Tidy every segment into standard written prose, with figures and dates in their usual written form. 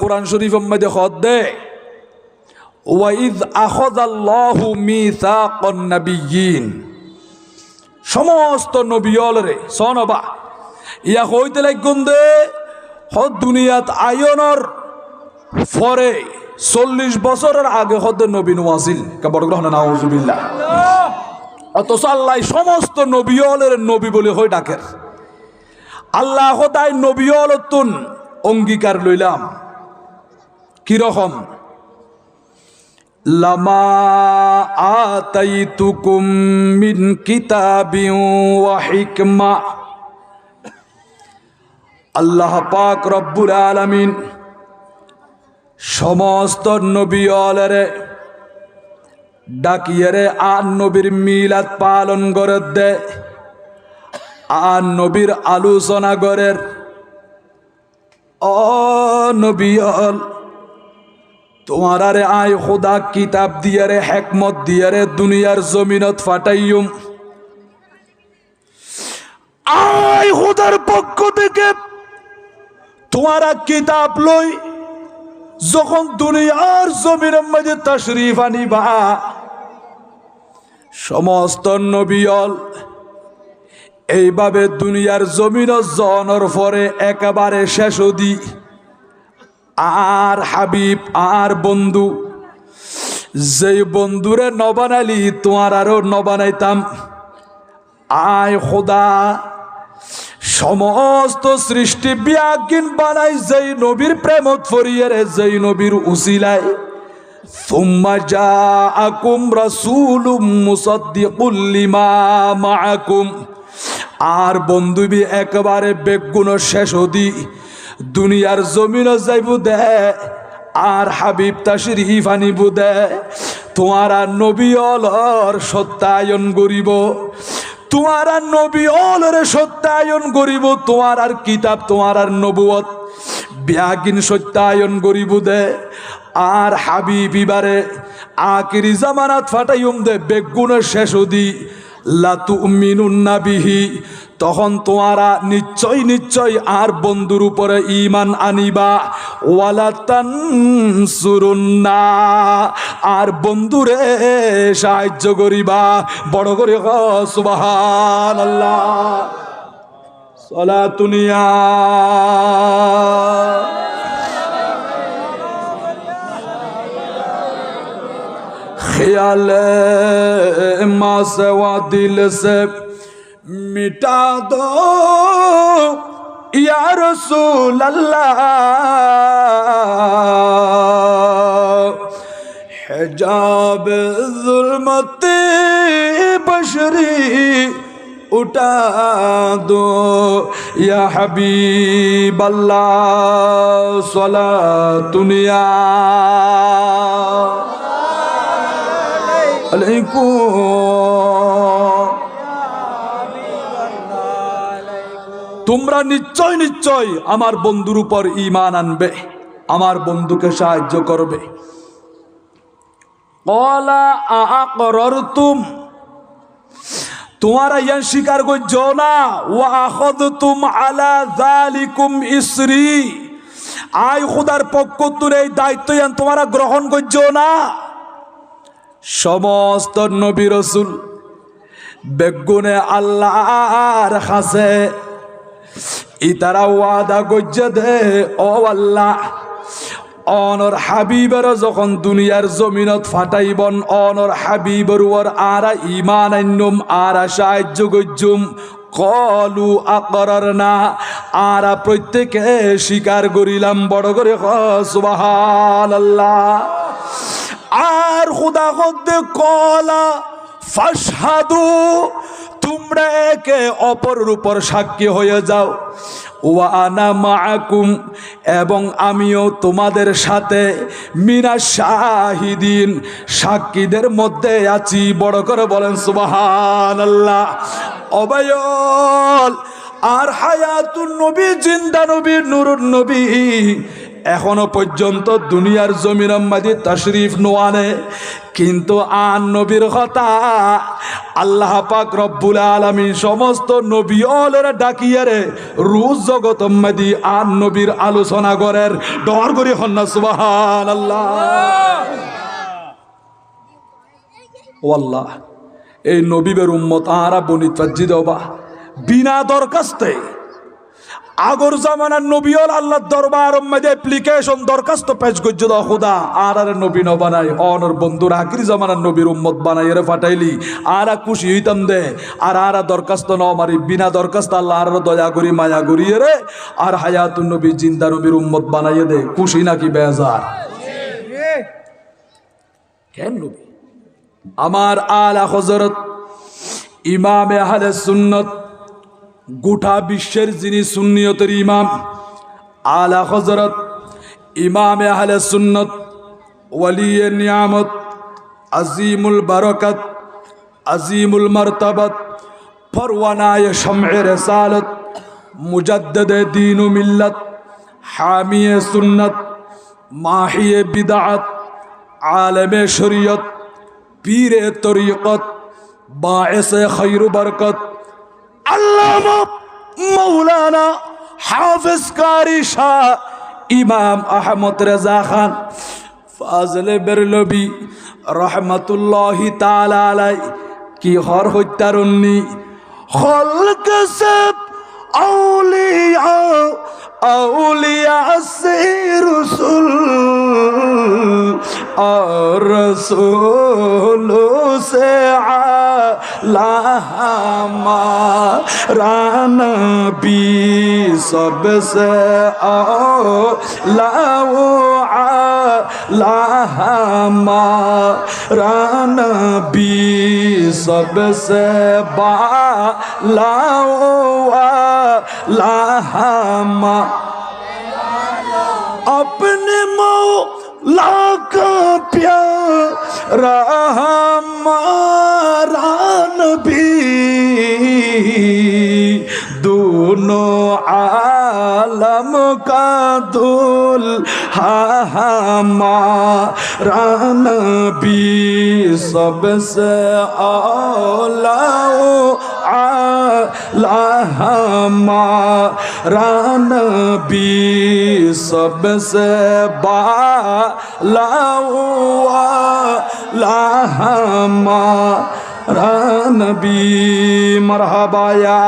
কোরআন শরীফের মধ্যে খত দে ওয়াইদ আখাযাল্লাহু মিসাকান নাবিয়্যিন সমস্ত নবিয়লরে সনবা ইয়া কইতে লাগুন দে হদ দুনিয়াত আয়নর পরে 40 বছরের আগে হদ নবী নওয়াজিল কবর গ্রহণ নাউজুবিল্লাহ অথচ আল্লাহ সমস্ত নবিয়লের নবী বলে হই ডাকের আল্লাহ খোদাই নবিয়লতুন অঙ্গীকার লইলাম কি রকম লামা আতাইতুকুম মিন কিতাবিন ওয়া হিকমা আল্লাহ পাক রব্বুল আলামিন সমস্ত নবিয়লরে ডাকিয়ারে আর নবীর মিলাদ পালন করে দে আর নবীর আলোচনা করের ও নবিয়ল তোমার আরে আয় খোদা কিতাব দিয়ারে হেকমত দিয়ারে দুনিয়ার জমিনত ফাটাইয়ুম আয় খোদার পক্ষ থেকে তোমারা কিতাব লই যখন দুনিয়ার জমিনের মধ্যে তাশরীফ আনিবা সমস্ত নবিয়ল এইভাবে দুনিয়ার জমিন জনের পরে একেবারে শেষ দি আর হাবিব আর বন্ধু যেই বন্ধুরে নবানালি তোমার আরো নবানাইতাম আয় খোদা সমস্ত সৃষ্টি বিয়াকিন বানাই যেই নবীর প্রেমত ফরিয়ারে যেই নবীর উসিলায় সুম্মা জাআকুম রাসূলুম মুসাদ্দিকুল লিমা মাআকুম আর বন্ধুবি একেবারে বেগুন শেষ দি দুনিয়ার জমিন যাইব দে আর হাবিব তাশরীফ আনিব দে তোমার নবিয়লর সত্যায়ন করিব তোমার নবিয়লর সত্যায়ন করিব তোমার আর কিতাব তোমার আর নবুয়ত বিয়াকিন সত্যায়ন করিব দে আর হাবিব ইবারে আখিরি জামানাত ফাটাইম দে বেগুন শেষ দি লা তুমিনুন্না বিহি তখন তোমারা নিশ্চয় নিশ্চয় আর বন্ধুর উপরে ঈমান আনিবা ওয়ালা তানসুরুন্না আর বন্ধুরে সাহায্য করিবা বড় করে সুবহানাল্লাহ সালাতুনিয়া ख्याल माँ से वा दिल से मिटा दो या रसूल अल्लाह हिजाब जुल्मत बशरी उठा दो या हबीब अल्लाह सलातुनिया তোমরা নিশ্চয় নিশ্চয় আমার বন্ধুর উপর ঈমান আনবে আমার বন্ধুকে সাহায্য করবে ক্বালা আআকরারতুম তোমরা ইয়ান স্বীকার করছো না ওয়া আখাযতুম আলা যালিকুম ইসরি আয় খোদার পক্ষ থেকে এই দায়িত্ব ইয়ান তোমরা গ্রহণ করছো না সমস্ত নবী রাসূল বেগুনে আল্লাহর কাছে ইতারা ওয়াদা গজ্জে দে ও আল্লাহ অনর হাবিবের যখন দুনিয়ার জমিনত ফাটাইবন অনর হাবিবের ওর আরা ঈমান আইনুম আরা সাহায্য গজ্জুম কলু আকরারনা আরা প্রত্যেকে স্বীকার করিলাম বড় করে সুবহানাল্লাহ আর খুদা খোদে কলা ফাশহাদু তোমরা একে অপরের উপর সাক্ষী হয়ে যাও ওয়া আনা মাআকুম এবং আমিও তোমাদের সাথে মিনাশ শাহিদিন সাক্ষীদের মধ্যে আছি বড় করে বলেন সুবহানাল্লাহ অবায়ল আর হায়াতুন নবী জিন্দা নবী নূরুন নবী এখনো পর্যন্ত দুনিয়ার জমিনের মাঝে তশরিফ নোয়ানে, কিন্তু আন নবীর কথা আল্লাহ পাক রব্বুল আলামিন সমস্ত নবীওয়ালের ডাকিয়ারে রোজ জগত মাঝে আন নবীর আলোচনা করেন। ডর করি হন্না সুবহানাল্লাহ। ও আল্লাহ, এই নবীবের উম্মত আরা বনিত ফাজ্জিদ হবা বিনা দরখাস্তে আগর জামানার নবীল আল্লাহ দরবার মধ্যে অ্যাপ্লিকেশন দরখাস্ত পেশ করছে দাও খুদা আর নবী ন বানাই অনর বন্ধুর আখিরি জামানার নবীর উম্মত বানাই এর ফাটাইলি আর খুশি হইতাম দে আর দরখাস্ত ন মারি বিনা দরখাস্ত আল্লাহ আর দয়া করি মায়া করি রে আর হায়াতুন নবী জিন্দা নবীর উম্মত বানাইয়ে দে, খুশি নাকি বেজার? কেন নবী আমার আলা হযরত ইমামে আহলে সুন্নাত গোটা বিশ্বের যিনি সুন্নিয়তের ইমাম আলা হযরত ইমামে আহলে সুন্নাত ওয়ালিয়ে নিয়ামত আজিমুল বারাকাত আজিমুল মারতাবাত ফরওয়ানায়ে শাম'এ রিসালাত মুজাদ্দিদে দ্বীন ও মিল্লাত হামিয়ে সুন্নাত মাহিয়ে বিদআত আলেমে শরীয়ত পীরে তরিকত বায়েসে খৈর বরকত আল্লামা মৌলানা হাফিজ কারি শাহ ইমাম আহমদ রেজা খান ফাজলে বেরলবি রহমতুল্লাহি তাআলা আলাই কি হর হত্যারণ্যি খলক সব আউলিয়া আউলিয়া সে রসুল और रसूलों से आला हमारा नबी सबसे आला हमारा नबी सबसे बाला अपने मौला का प्यारा हमारा नबी दोनों आलम का दूल्हा हमारा नबी सबसे आला हमारा नबी सबसे बाला हमारा नबी मरहबा या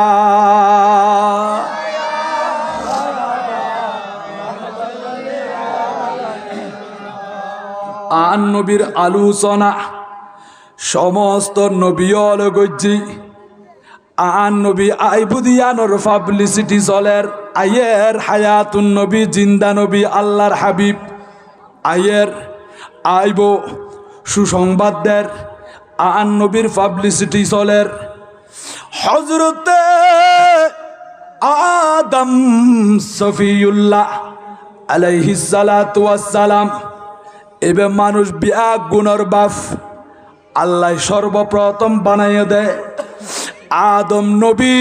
আন নবীর আলোচনা সমস্ত নবীল গজ্জি আন নবী আইবুদিয়ানোর পাবলিসিটি চলের আয়ের হায়াতুন নবী জিন্দা নবী আল্লাহর হাবিব আয়ের আইব সুসংবাদদের আন নবীর পাবলিসিটি চলের হযরতে আদম সফিউল্লাহ আলাইহিস সালাতু ওয়াস সালাম এবে মানুষ বিয়া গুণর বাপ আল্লাহ সর্বপ্রথম বানাইয়া দেয় আদম নবী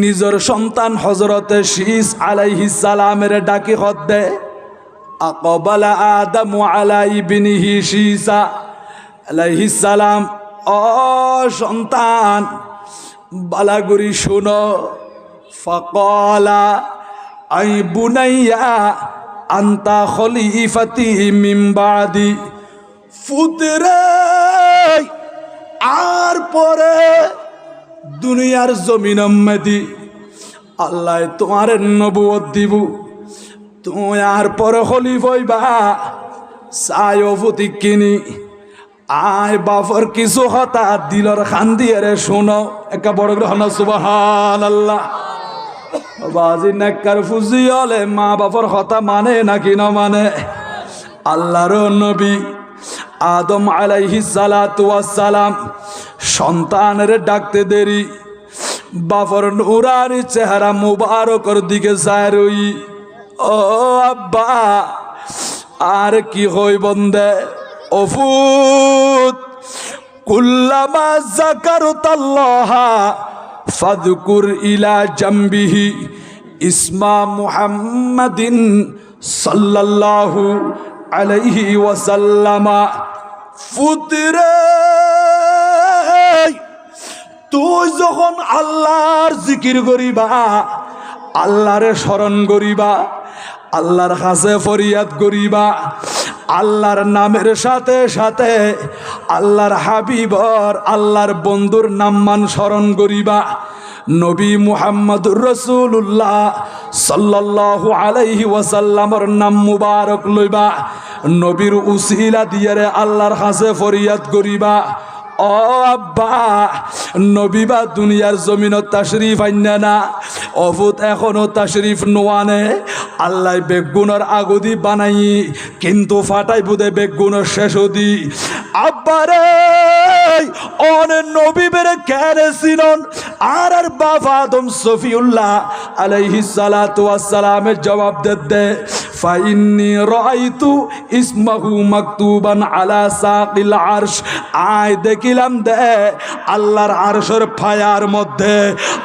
নিজের সন্তান হযরতে শীস আলাইহিস সালামের ডাকি হদ দে আকবালা আদম আলা ইবনিহি শীসা আলাইহিস সালাম ও সন্তান বালাগুরি শুনো ফাকালা আই বুনাইয়া আন্তা খলিফাতি মিন বাদি ফুতরে আর পরে দুনিয়ার জমিন মধ্যে আল্লাহ তোমার নবুয়ত দিব তুমি আর পরে খলিফা হইবা সায়ো ফুতি কিনি আয় বাফর কিছু কথা দিলর খান দিয়ে রে শোনো একা বড় গ্রহণ সুবহানাল্লাহ বাজি নেককার ফুজি হলে মা বাপর কথা মানে নাকি না মানে আল্লাহর নবী আদম আলাইহিস সালাতু ওয়াস সালাম সন্তানের ডাকতে দেরি বাপর নুরানি চেহারা মুবারকর দিকে যায় রই ও আব্বা আর কি হই বন্দে অফুত কুল্লামা যাকারতাল্লাহা ফাযকুর ইলা জামবিহি ইসমা মুহাম্মাদিন সাল্লাল্লাহু আলাইহি ওয়াসাল্লামা, ফুতরে তুই যখন আল্লাহর জিকির করিবা, আল্লাহরে স্মরণ করিবা, আল্লাহর কাছে ফরিয়াদ করিবা, আল্লাহর নামের সাথে সাথে আল্লাহর হাবিবর আল্লাহর বন্ধুর নামমান স্মরণ করিবা, নবী মুহাম্মদুর রাসূলুল্লাহ সাল্লাল্লাহু আলাইহি ওয়াসাল্লামর নাম মুবারক লইবা, নবীর উসিলা দিয়ে আল্লাহর কাছে ফরিয়াদ করিবা। ও আব্বা, নবী বা দুনিয়ার জমিনত তাশরিফ আইনা না, অভূত এখনো তাশরিফ নোয়ানে, আল্লাহ বেগুনের আগদি বানাই কিন্তু ফাটাই বুদে বেগুনের শেষদি। আব্বারে অনে নবী বেড়ে কেনে ছিলেন, আর বাবা আদম সফিউল্লাহ আলাইহিস সালাতু ওয়াস সালামের জবাব দে, ফাইন্নি রাআইতু ইসমাহু মাকতুবান আলা সাকিল আরশ, আয় দেখিলাম দে আল্লাহর আরশের ফায়ার মধ্যে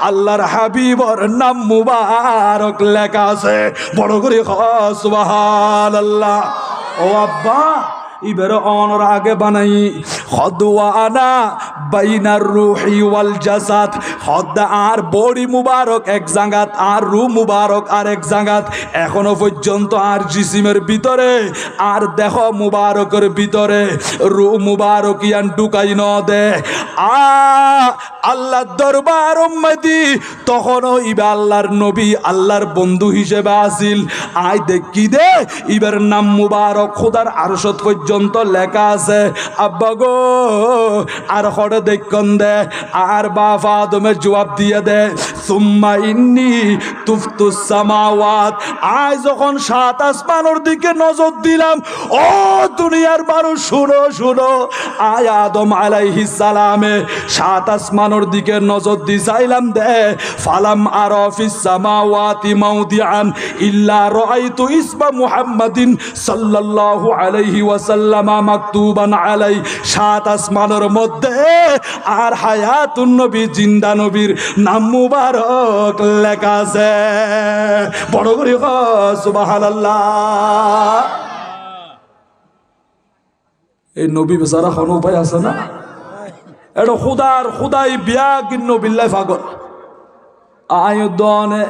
আল্লাহর হাবিবর নাম মুবারক লেখা আছে। বড় করে সুবহানাল্লাহ। ও আব্বা, ইবের অনর আগে বানাই খদওয়ানা বাইনার রুহি ওয়াল জাসাদ, খদা আর বডি মুবারক এক জায়গাত আর রু মুবারক আর এক জায়গাত, এখনো পর্যন্ত আর জিসিমের ভিতরে আর দেহ মুবারকের ভিতরে রু মুবারক ইয়ান ঢুকাই ন দে। আল্লাহর দরবার উম্মতি তখনও ইবা আল্লাহর নবী আল্লাহর বন্ধু হিসেবে আসিল। আই দেখি দে ইবার নাম মুবারক খোদার আরশত পর্যন্ত লেখা আছে। আব্বা গো আর হরে দেখন দে, আর বাবা আদমের জবাব দিয়ে দে, সুম্মা ইন্নি তুফতুস সামাওয়াত, আজ যখন সাত আসমানের দিকে নজর দিলাম, ও দুনিয়ার মানুষ শুনো শুনো, আয় আদম আলাইহিস সালামে সাত আসমানের দিকে নজর দি চাইলাম দে, ফালাম আরা ফিস সামাওয়াতি মাউদিআন ইল্লা রাআইতু ইসমা মুহাম্মাদিন সাল্লাল্লাহু আলাইহি ওয়াসাল্লাম মাকতুবান আলাই, সাত আসমানের মধ্যে আর হায়াতুন নবী জিন্দা নবীর নাম মুবারক লেখা আছে। বড় করে সুবহানাল্লাহ। এই নবী বেচারা কোনো উপায় আছে না, এটা খুদার খুদাই বিয়া কিন্ন বিল্লাই পাগল। আয়ুদনে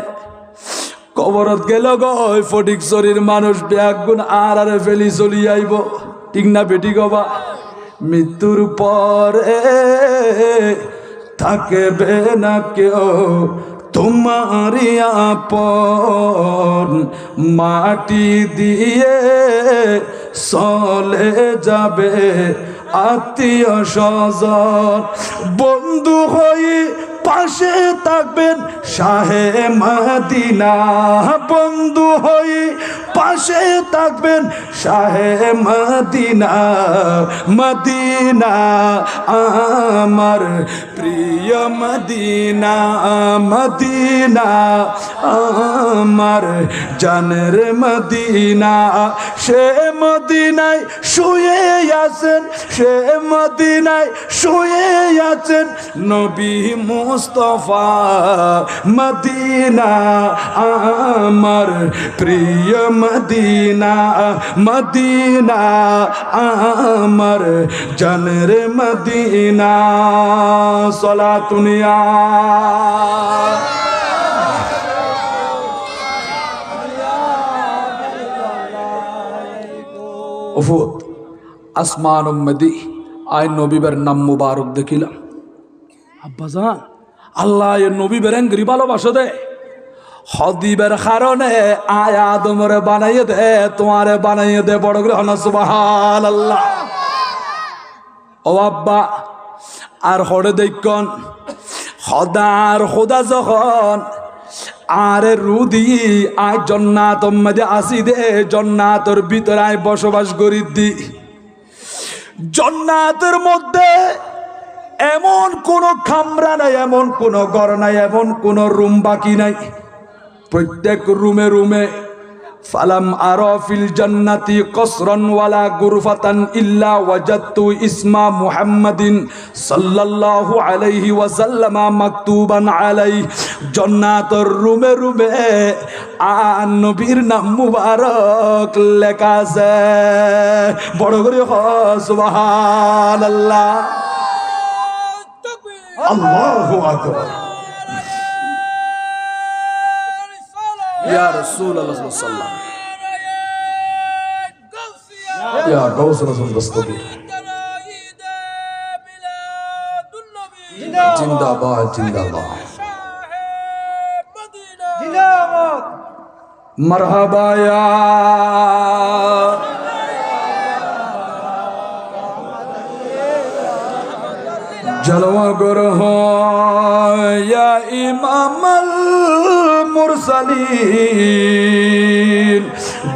কবরত গেল গো ফটিক শরীর মানুষ ব্যাগ গুণ আর আরে ফেলি চলি আইব, ঠিক না বেটি গবা? মৃত্যুর পরে থাকবে না কেউ তোমারি আপন, মাটি দিয়ে চলে যাবে আত্মীয় স্বজন, বন্ধু হয়ে পাশে থাকবেন শাহে মদিনা, বন্ধু হয়ে পাশে থাকবেন শাহে মদিনা, মদিনা আমার প্রিয় মদিনা, মদিনা আমার জানের মদিনা, সে মদিনায় শুয়ে আছেন, সে মদিনায় শুয়ে আছেন নবী মুস্তাফা, মদিনা আমার প্রিয় মদিনা, মদিনা আমার জানের মদিনা। সলাতুনিয়া উফুত আসমান উম্মদি, আই নবীবের নাম মুবারক দেখিলাম। আব্বাজান আল্লাহ এ নবী বেরেঙ্গরি ভালোবাসো দে, হদিবের কারণে আয় আদমরে বানাইয়ে দে, তোমারে বানাইয়ে দে। বড় করে হনা সুবহানাল্লাহ। ও আব্বা আর হরে দেখন খদার খোদা যখন আরে রুদি আয় জন্নাত মধ্যে আসি দে, জন্নাতের ভিতরে আয় বসবাস করি দি। জন্নাতের মধ্যে এমন কোন খামরা নাই, এমন কোন ঘর নাই, এমন কোন রুম বাকি নাই। প্রত্যেক রুমে রুমে ফালাম আরা ফিল জান্নাতি কসরান ওয়ালা গুরফাতান ইল্লা ওয়াজাদতু ইসমা মুহাম্মাদিন সাল্লাল্লাহু আলাইহি ওয়াসাল্লাম মাকতুবান আলাইহি জান্নাতের রুমে রুমে আর নবীর নাম মুবারক লেখা আছে। বড় করে সুবহানাল্লাহ, আল্লাহু আকবার। ইয়া রাসূলুল্লাহ সাল্লাল্লাহু আলাইহি ওয়াসাল্লাম, ইয়া গাউস রাসূল দস্তগীর, জিন্দাবাদ জিন্দাবাদ জিন্দাবাদ, মারহাবা ইয়া জলওয়া গরহ ইয়া ইমামাল মুরসালিন,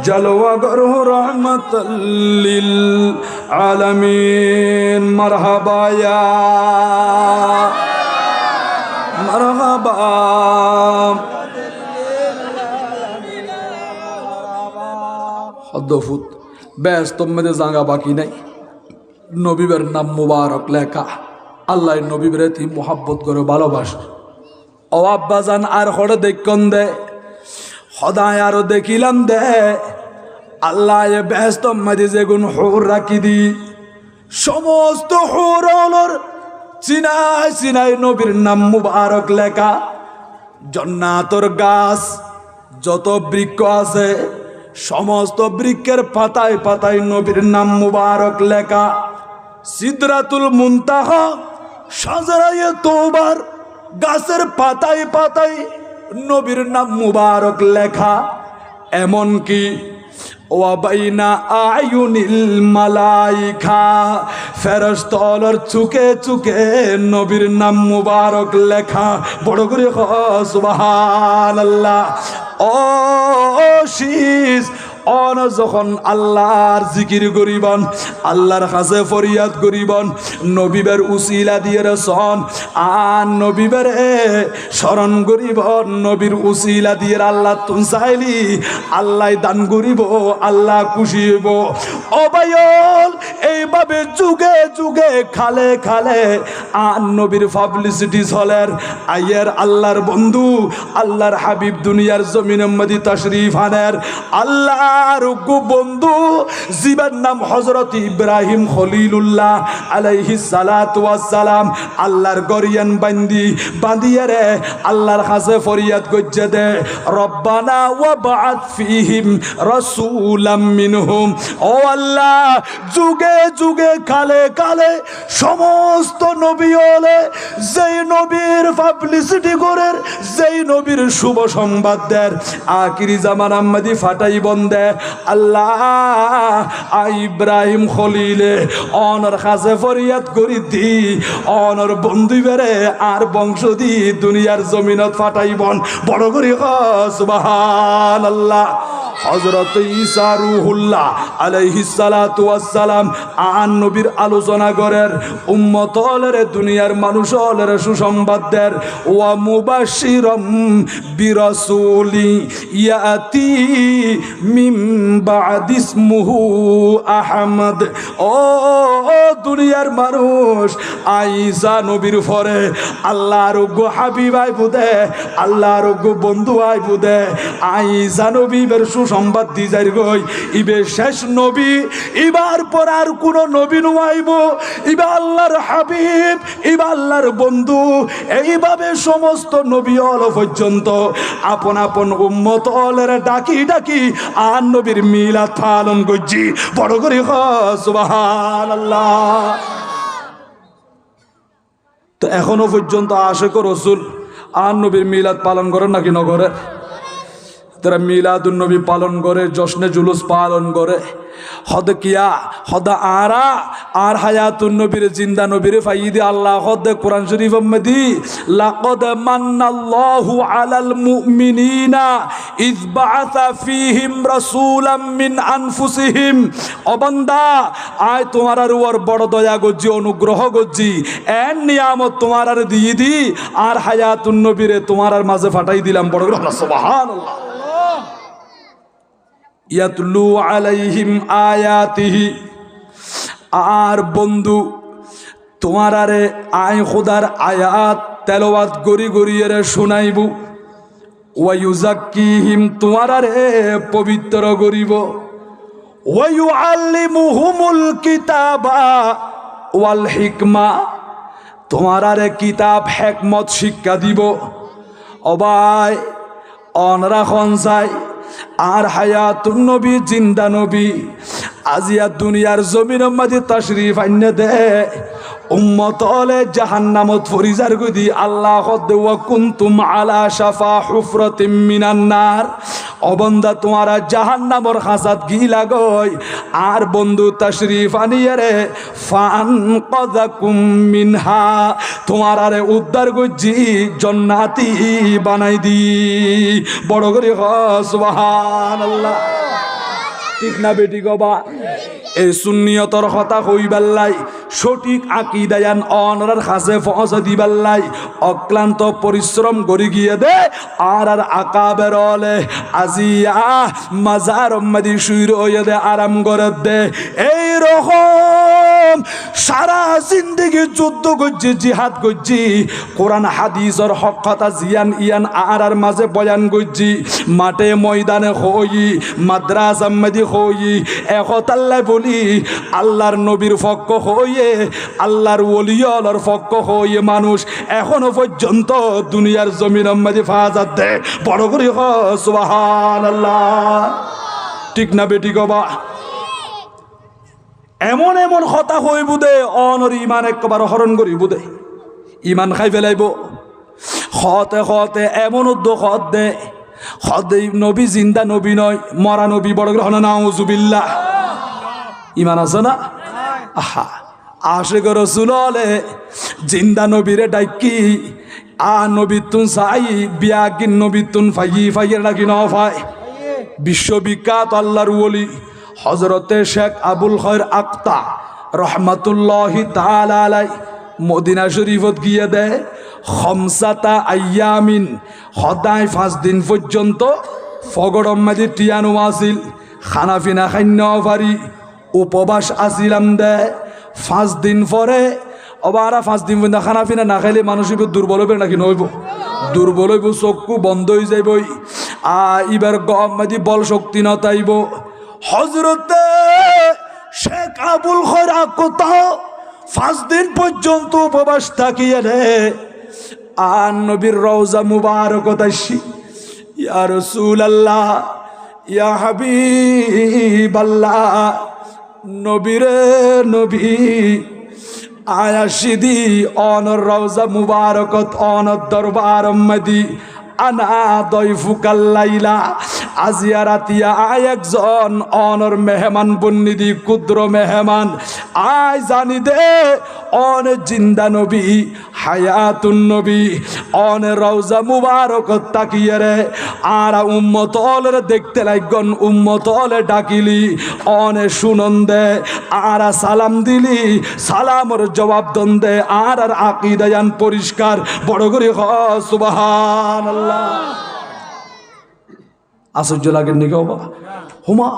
জলওয়া গরহ রহমাতাল লিল আলামিন। মারহাবা ইয়া মারহাবা, হদ্দফুত ব্যাস তোমাদের জাঙ্গা বাকি নাই। নবীবের নাম মুবারক লেখা, আল্লাহ নবীবের তি মোহাব্বত করে ভালোবাসে। ও আব্বাজান আর হড়ে দেখন দে, সদায় আরো দেখিলাম দে আল্লাহ ব্যস্ত মাঝে যেগুন হুর রাখি দি, সমস্ত হুরর চিনাই চিনাই নবীর নাম মুবারক লেখা। জান্নাতের গাছ যত বৃক্ষ আছে সমস্ত বৃক্ষের পাতায় পাতায় নবীর নাম মুবারক লেখা। সিদরাতুল মুনতাহা শাজারায়ে তওবার গাছের পাতায় পাতায় নবীর নাম মুবারক লেখা। এমনকি ওয়াবাইনা আয়ুনিল মালাইকা ফেরেশতার চুকে চুকে নবীর নাম মুবারক লেখা। বড় করে সুবহানাল্লাহ। ও শীষ অন যখন আল্লাহর জিকির করিবন, আল্লাহর কাছে ফরিয়াদ করিবন, নবীবের উসিলা দিয়ে রসন আর নবীবের স্মরণ করিবন, নবীর উসিলা দিয়ে আল্লাহ তুন চাইলি আল্লাহ দান করিব, আল্লাহ খুশি হইব। অবায়ল এইভাবে যুগে যুগে খালে খালে আর নবীর পাবলিসিটি চলের। আইয়ের আল্লাহর বন্ধু আল্লাহর হাবিব দুনিয়ার জমিনের মধ্যে তাশরীফ আনের। আল্লাহ আর বন্ধু জীবের নাম হযরত ইব্রাহিম খলিলুল্লাহ আলাইহিস সালাতু ওয়াস সালাম আল্লাহর গরিয়ান বান্দিয়ে রে আল্লাহর কাছে ফরিয়াদ করছে দে, রব্বানা ওয়াবআত ফীহিম রাসূলাম মিনহুম। ও আল্লাহ, যুগে যুগে কালে কালে সমস্ত নবী হলে যেই নবীর পাবলিসিটি করে, যেই নবীর শুভ সংবাদ দেয়, আখিরি জামানার মধ্যে ফাটাই বন্দে আল্লাহ ইব্রাহিম খলিলে অনর কাছে ফরিয়াদ করি দি, অনর বন্ধু বেড়ে আর বংশ দি দুনিয়ার জমিনত ফাটাইবন। বড় করি সুবহানাল্লাহ। হযরত ঈসা রূহুল্লাহ আলাইহিস সালাতু ওয়াস সালাম আন নবীর আলোচনা করেন, উম্মতলের দুনিয়ার মানুষলের সুসংবাদ দেন। ওয়া মুবাশশিরাম বিরাসূলি ইয়াতি মিন বাদি ইসমুহু আহমদ। ও দুনিয়ার মানুষ, ঈসা নবীর পরে আল্লাহর গো হাবিব আইবুদে, আল্লাহর গো বন্ধু আইবুদে। ঈসা নবীর সুসংবাদ দি যাই গই, ইবে শেষ নবী, ইবার পর আর কোন নবী নুয়াইব, ইবা আল্লাহর হাবিব, ইবা আল্লাহর বন্ধু। এইভাবে সমস্ত নবী অল পর্যন্ত আপন আপন উম্মত অলের ডাকি ডাকি আর নবীর মিলাদ পালন করছি। বড় করে সুবহানাল্লাহ। তো এখনো পর্যন্ত আশিক রাসূল আর নবীর মিলাদ পালন করেন নাকি নগরে? তারা মিলাদুন নবী পালন করে, জশ্নে জুলুস পালন করে। হদ কিয়া হদ আরা আর হায়াতুন নবীর জিন্দা নবীর ফাইদি আল্লাহ হদ কোরআন শরীফ মধ্যে লাকাদ মান্নাল্লাহু আলাল মুমিনিনা ইয বাআসা ফীহিম রাসূলাম মিন আনফুসিহিম। ও বান্দা, আয় তোমার আর ওর বড় দয়া গজ্জি, অনুগ্রহ গজ্জি, এর নিয়ামত তোমার আর দিয়ে দি আর হায়াতুন নবীরে তোমার আর মাঝে ফাটাই দিলাম। বড় সুবহানাল্লাহ। ইয়াতলু আলাইহিম আয়াতিহি। আর বন্ধু তোমার আরে আয় খোদার আয়াত তেলাওয়াত গরি গরিয়ে শুনাইবু। ওয়া ইউযাক্কিহিম তোমারারে পবিত্র করিব ওয়া ইউআল্লিমুহুমুল কিতাবা ওয়াল হিকমা তোমারারে কিতাব হিকমত শিক্ষা দিব। ও ভাই অনরা খনসাই আর হায়াতুন নবী জিন্দা নবী আজিয়া দুনিয়ার জমিনের মাঝে তাশরীফ আইনে দে উম্মত হলে জাহান্নামত ফরিজার গদি আল্লাহ ওয়া কুনতুম আলা শাফা হুফরাতিম মিনান নার। অবন্দা তোমারা জাহান্নামর খাসাত গিলা গই আর বন্ধু তাশরীফ আনিয়ে রে ফানকাযাকুম মিনহা তোমারারে উদ্ধার গজি জান্নাতি বানাই দি। বড় করে সুবহানাল্লাহ। ঠিক না বেটি গবা? এই সুন্নিয়তর কথা কইবাল্লাই সঠিক আকীদায়ান অনরার কাছে পৌঁছে দিবাল্লাই অক্লান্ত পরিশ্রম করে গিয়ে দে আর আকাবের হলে আজিয়া মাজার মাদি শুইর হয়ে দে আরাম করে দে। এই রকম সারা জিন্দেগি যুদ্ধ করছি জিহাদ করছি কোরআন হাদিসের হক কথা জিয়ান ইয়ান আর মাঝে বয়ান করছি মাঠে ময়দানে হই মাদ্রাসা মাদি হই একতাল্লাই বলি আল্লাহর নবীর পক্ষ হইয়ে আল্লাহর ওলিয়ার পক্ষ হইয়ে মানুষ এখনো পর্যন্ত দুনিয়ার জমিনের মাঝে ফাজাত দে। বড় করে সুবহানাল্লাহ। ঠিক না বেটি গবা? এমন এমন কথা হইব দে অনর ইমান একবার হরণ করিব দে ইমান খাই ফেলাইব হতে হতে এমন উদ্যোগ দে হদে নবী জিন্দা নবী নয় মরা নবী। বড় গ্রহণ নাউজুবিল্লাহ। ইমান আছে না? আহা আশিক রাসূল হলে জিন্দা নবীরে ডাকি আ নবী তুন সাই বিয়াগিন নবী তুন ফাইয়ের নাকি ন ফাই। বিশ্ববিখ্যাত আল্লাহর ওলি হযরতে শেখ আবুল খৈর আক্তা রহমাতুল্লাহি তাআলা আলাই মদিনা শরীফত গিয়ে দেয় খমসাতা আইয়ামিন সদায় 5 দিন পর্যন্ত ফগড়ম মাঝে টিয়ানো আসিল খানা পিনা খান্য পারি উপবাস আসিলাম দে। 5 দিন পরে আবার 5 দিন পর্যন্ত খানা পিনা না খাইলে মানুষ দুর্বল হবে নাকি নইব? দুর্বল হইব, চক্ষু বন্ধ হয়ে যাইব, এবার গম মাঝে বল শক্তি নতাইব। হযরতে শেখ আবুল খৈর আক্তা 5 দিন পর্যন্ত উপবাস থাকিয়ে রে আর নবীর রওজা মুবারকত আসি ইয়া রাসূলুল্লাহ ইয়া হাবিবাল্লাহ নবীরে নবী আয়াশিদি অনর রওজা মুবারকত অনর দরবার মদি আনা দয়ফুকাল লাইলা আজিয়া রাতিয়া আয় একজন অনর মেহমান বন্নিদি ক্ষুদ্র মেহমান আয় জানি দে অন জিন্দা নবী হায়াতুন নবী অন রওজা মুবারকত তাকিয়ে রে আর উম্মত হলের দেখতে লাগন উম্মত হলে ডাকিলি অনে শুনন দে আর সালাম দিলি সালামর জবাব দন দে আর আকীদায়ান পরিষ্কার। বড় করে সুবহানাল্লাহ। আশ্চর্য লাগে নি বাবা? হুমা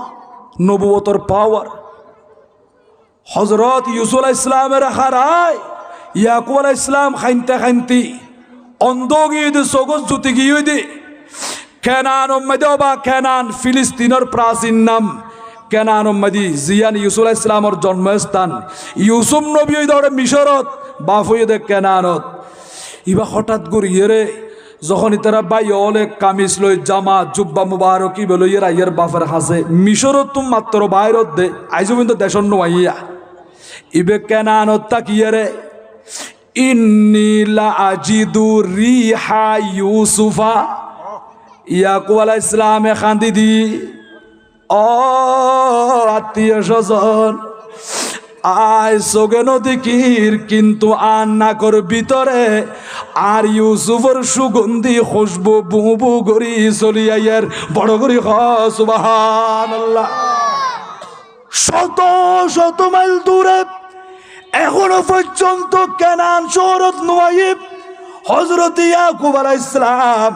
নবুয়তর পাওয়ার। হযরত ইউসুফ আলাইহিস সালামের হারায় ইয়াকুব আলাইহিস সালাম খাইনতে খাইনতি অন্ধগিদ সগজ জুতি গিয়ে দে কেনান উম্মদে বা কেনান ফিলিস্তিনের প্রাচীন নাম কেনান উম্মদি জিয়ান ইউসুফ আলাইহিস সালামের জন্মস্থান। ইউসুফ নবী ওই দরে মিশরত বাফুয়ে দে কেনানত। ইবা হঠাৎ করিয়ে রে যখন তারা বাই হলে কামিজ লই জামা জুব্বা মুবারকি বলো ইয়ের আইয়ের বাফের হাসে মিশরত তুম মাত্র বাইরত দে আইজো কিন্তু দেশন নোয়াইয়া ইবে কেনানত তাকিয়ে রে ইন্নী লা আজিদু রিহা ইউসুফা ইয়াকুব আলাইহিস সালামে খান্দি দি ও আত্মীয় স্বজন আয় সোগে নদীকির কিন্তু আর নাকর ভিতরে আর ইউসুফর সুগন্ধি খুশবু বুবু গরি চলিয়াইয়ের। বড় করি সুবহানাল্লাহ। শত শত মাইল দূরে এখনো পর্যন্ত কেনান শহরত নুয়াইব হযরত ইয়াকুব আলাইহিস সালাম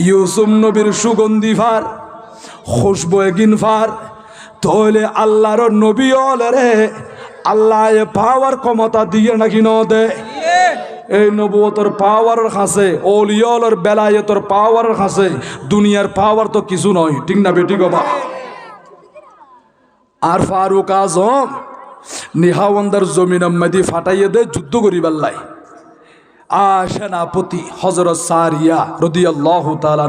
ইউসুফ নবীর সুগন্ধি ফার খুশবু এগিন ফার তাহলে আল্লাহর নবী হলে রে আল্লাহ পাওয়ার ক্ষমতা দিয়ে নাকি ন দে এই নবুয়তর পাওয়ারের কাছে ওলিয়লের বেলায়েতর পাওয়ারের কাছে দুনিয়ার পাওয়ার তো কিছু নয়, ঠিক না বেটি গবা? আর ফারুক আজম নিহাওয়ান্দার জমিন মেদি ফাটাইয়ে দে যুদ্ধ করিবার লাই। আর সেনাপতি হযরত সারিয়া রাদিয়াল্লাহু তাআলা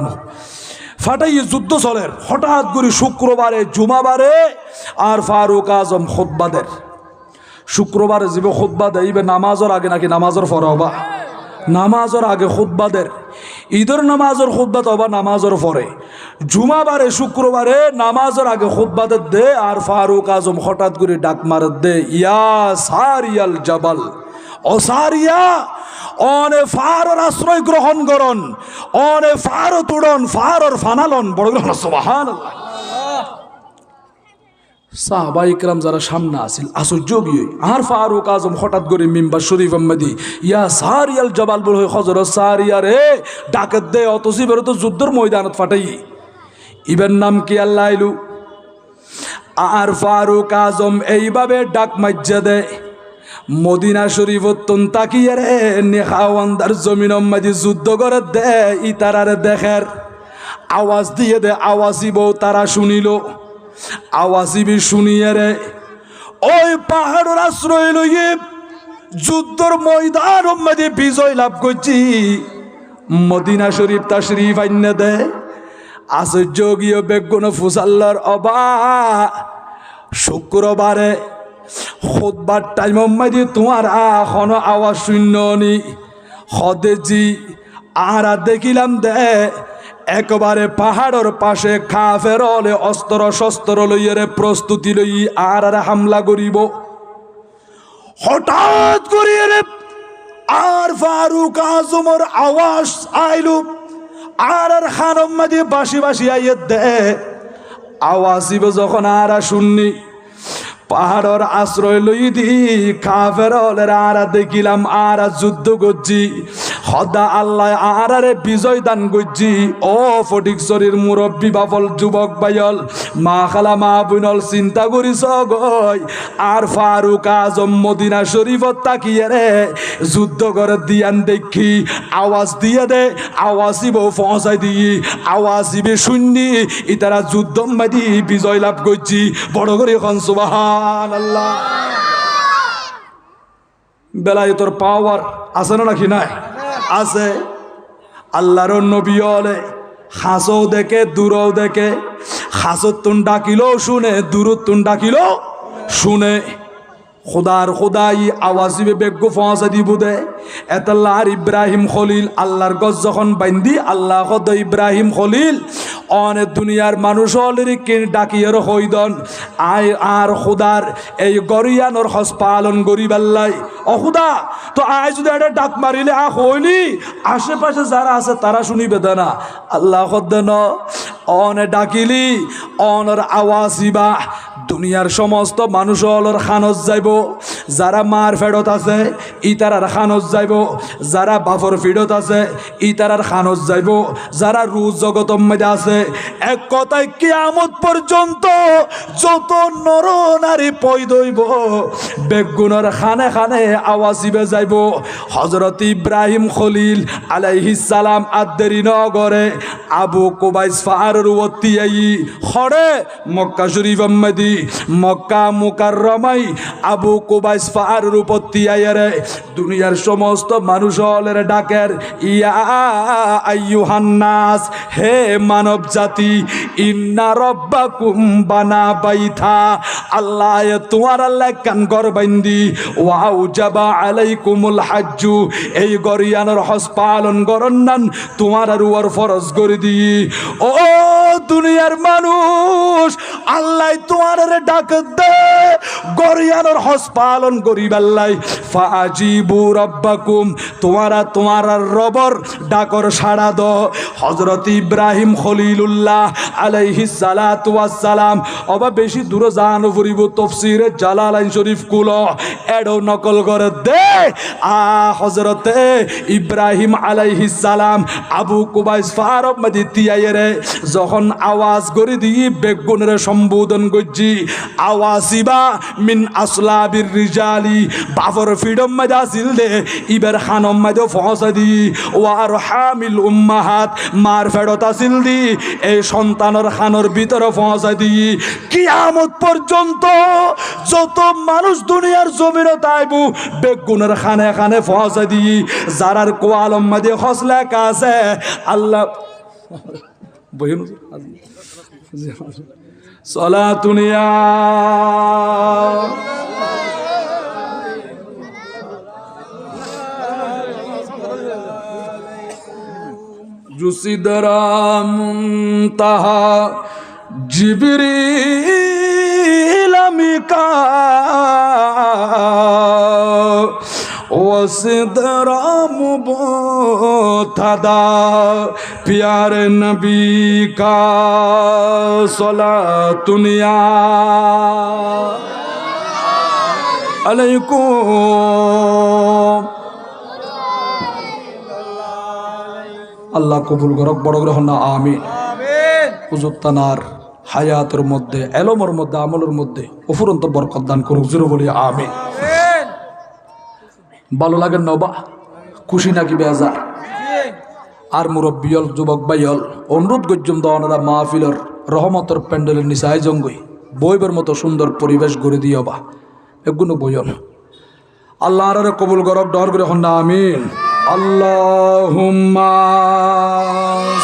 ফাটাইয়ে যুদ্ধ চলের। হঠাৎ করে শুক্রবারে জুমাবারে আর ফারুক আজম খুতবা দেন। শুক্রবারে যাবে খুতবা দেইবে নামাজের আগে নাকি নামাজের পরে হবা? নামাজের আগে খুতবা দেন। ঈদের নামাজের খুতবা তো হবা নামাজের পরে। জুমাবারে শুক্রবারে নামাজের আগে খুতবা দে। আর ফারুক আজম হঠাৎ করে ডাক মার দে, ইয়া সারিয়াল জাবাল, ও সারিয়া, অনে ফারর আশ্রয় গ্রহণ করন, অনে ফার তুড়ন, ফারর ফানালন। বড় সুবহানাল্লাহ। সাহাবা ইকরাম যারা সামনে আসিল আশ্চর্য গিয়ে আর ফারুক আজম হঠাৎ করে মিম্বার শরীফ আহমদি ইয়া সারিয়াল জবাল বল হয়ে হযরত সারিয়া রে ডাকত দে। অতসি বেরো তো যুদ্ধের ময়দানত ফাটাই ইবের নাম কি আল্লাহ আইলু। আর ফারুক আজম এইভাবে ডাক মাজ্জা দে। মদিনা শরীফ তাকিয়ে রে নেখাওয়ান্দার জমিন আহমদি যুদ্ধ করে দে। ইতারারে দেখের আওয়াজ দিয়ে দে। আওয়াজিব তারা শুনিল। আওয়াজিবি শুনিয়ে রে ওই পাহাড়ের আশ্রয় লইয়ে যুদ্ধর ময়দান মধ্যে বিজয় লাভ করছি। মদিনা শরীফ তাশরীফ আইনে দে। আশ্চর্য গিয়ে বেগুন ফুসাল্লার অবা শুক্রবারে খুতবার টাইম মধ্যে তোমার এখনো আওয়াজ শূন্য নি হদেজি আরা দেখিলাম দে একবারে পাহাড়ের পাশে কাফের হলে অস্ত্র শস্ত্র লইয়ে প্রস্তুতি লই আর হামলা করিব। হঠাৎ করিয়ে আর ফারুক আজমর আওয়াজ আইলু। আর খানম মাদি বাসি বাসি আইয়ে দে। আওয়াজিব যখন আর শুননি পাহাড়ের আশ্রয় লই দি কাফের হলে আর দেখিলাম আর যুদ্ধ করছি। হদা আল্লাহ আরারে বিজয় দান করছি। ও ফটিকছড়ির মুরব্বী বাফল যুবক বাইল মা খালা মা বুনল চিন্তা করিস গই আর ফারুক আজম মদিনা শরীফত তাকিয়ে রে যুদ্ধ করে দিয়ান দেখি আওয়াজ দিয়ে দে। আওয়াজিব পৌঁছাই দিই আওয়াজিবে শুননি ইতারা যুদ্ধ মাদি বিজয় লাভ করছি। বড় করে এখন সুবহানাল্লাহ। বেলায়েতর পাওয়ার আছে না নাকি নাই? আছে। আল্লাহর নবী হলে হাসও দেখে দূরও দেখে। হাসত তুন ডাকিলেও শুনে, দূরত তুন ডাকিলেও শুনে। খুদার খুদাই আওয়াজিবে বেগ্য পৌঁছা দিব দে। এতাল্লাহর ইব্রাহিম খলিল আল্লাহর গজ যখন বাইন্দি আল্লাহ খদ ইব্রাহিম খলিল অনেক দুনিয়ার মানুষ অলরেডি ডাকিয়ের হইদন আয় আর খুদার এই গরিয়ানোর হস পালন গরিবাল্লাই অখুদা তো আয় যদি একটা ডাক মারিলে হইলি আশেপাশে যারা আছে তারা শুনিবে না। আল্লাহ খদ্দেন অনে ডাকিলি অনর আওয়াজিবা দুনিয়ার সমস্ত মানুষ অলর খানজ যাইব। যারা মার ফেরত আছে ইতারার খানজ যাইব। যারা বাফর ফিরত আছে ইতারার খানজ যাইব। যারা রুজ জগতম মধ্যে আছে এক কথায় কিয়ামত পর্যন্ত যত নর নারী পয়দইব বেগুনের খানে খানে আওয়াজিবে যাইব। হযরত ইব্রাহিম খলিল আলাইহিস সালাম আদেরি নগরে আবু কুবাইস ফারুর ওয়াতিয়াই খড়ে মক্কা শরীফ আহমদি মক্কা মুকাররমাই আবু কুবাইস ফারুর উপতিয়াইরে দুনিয়ার সমস্ত মানুষ হলের ডাকের ইয়া আইয়ুহান নাস, হে মানব জাতি, ইন্না রব্বাকুম বানা বাইথা, আল্লাহ তোমার আল্লাহ কান ঘর বাইন্দি ওয়াও জাবা আলাইকুমুল হাজ্জু, এই গরিয়ানোর হজ পালন করন্নান তোমার আর ওর ফরজ করে দি। ও দুনিয়ার মানুষ আল্লাহ তোমার ডাক দে গরিয়ানোর হজ পালন করিবাল্লাই ফাজিবু রব্বাকুম, তোমার রবর ডাকর সাড়া দ। হযরত ইব্রাহিম খলিলুল্লাহ আলাইহিস সালাতু ওয়াস সালাম অবা বেশি দূরে জানো ফুরিব তাফসীরে জালালাইন শরীফ কুলো এডো নকল করে দে হযরতে ইব্রাহিম আলাইহিস সালাম আবু কুবাইস ফারব মদিতিয়ায়রে যখন আওয়াজ করে দিয়ে বেগুনের সম্বোধন করছি আওয়াসিবা মিন আসলাবির রিজালি বাফর ফিডম মজা সিল দে ইবার খানম মজা ফসা দি ওয়ার হামিল উম্মাহাত মার ফেরত আসিল দি এই সন্তানের খানোর ভিতরে ফসা দি কিয়ামত পর্যন্ত যত মানুষ দুনিয়ার জমিনে তাইবু বেগুনের খানে খানে ফসা দি যারার কোয়ালম মধ্যে হসলা কাছে আল্লাহ বহিন সলাতুনিয়া জুসিদরা মুনতাহা জিবরিল মিকা ওয়াসিদরা মুবতাদা প্যারে নবী কা সলাতুনিয়া আলাইকুম আল্লাহ কবুল করক বড় গ্রহণ না আমিন হুজুর তানার হায়াতের মধ্যে এলমের মধ্যে আমলের মধ্যে অফুরন্ত বরকত দান করুক জোরে বলি আমিন ভালো লাগে নবা খুশি নাকি বেজার আর মুরব্বিয়ল যুবক ভাইয়ল অনুরোধ গজ্জম দওয়ানারা মাহফিলের রহমতের প্যান্ডেলের নিচায় জঙ্গই বইবের মতো সুন্দর পরিবেশ গড়ে দিয়বা এগুলো বইল আল্লাহর কবুল করক ডর করে হন না আমিন আল্লাহুম্মা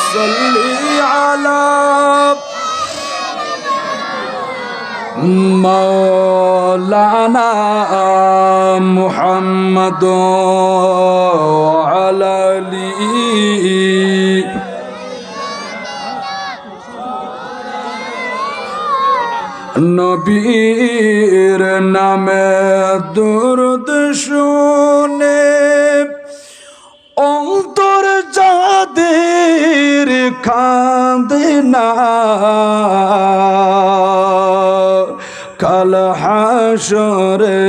সাল্লি আলা মাওলানা মুহাম্মদ ওয়া আলি নবীর নামে দুরূদ শুনে অন্তর যাদের কাঁদে না কাল হাসরে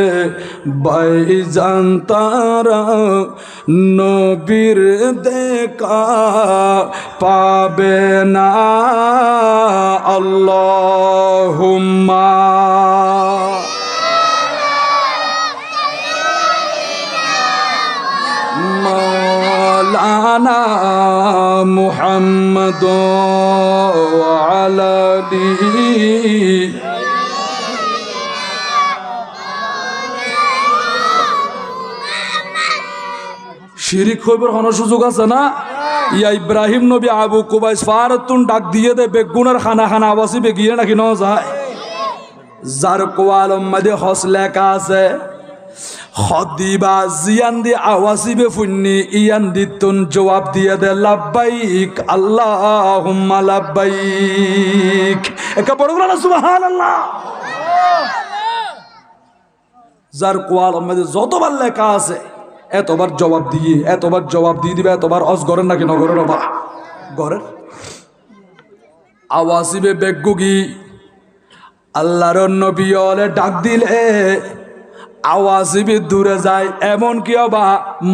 বাইজান তারা নবীর দেখা পাবে না আল্লাহুম্মা মাওলানা মুহাম্মদ ওয়া আলা আলিহি শিরিক হইবার কোনো সুযোগ আছে না ইয়া ইব্রাহিম নবী আবু কুবাইস ফারতুন ডাক দিয়ে দে বেগুনের খানা খানা আবাসি বেগিয়ে নাকি ন যায় যার কোয়ালম মধ্যে হস লেখা আছে খদিবা জিয়ান দি আওয়াসিবে ফুন্নি ইয়ান দিতুন জবাব দিয়ে দে লাব্বাইক আল্লাহুম্মা লাব্বাইক একা বড় করে সুবহানাল্লাহ যার কোয়ালম মধ্যে যতবার লেখা আছে এতবার জবাব দিয়ে দিবে এতবার অস গরেন নাকি নগরের বা গরের আওয়াসিবে বেগুগি আল্লাহর নবী ওলে ডাক দিলে আওয়াসিবে দূরে যায় এমন কি অবা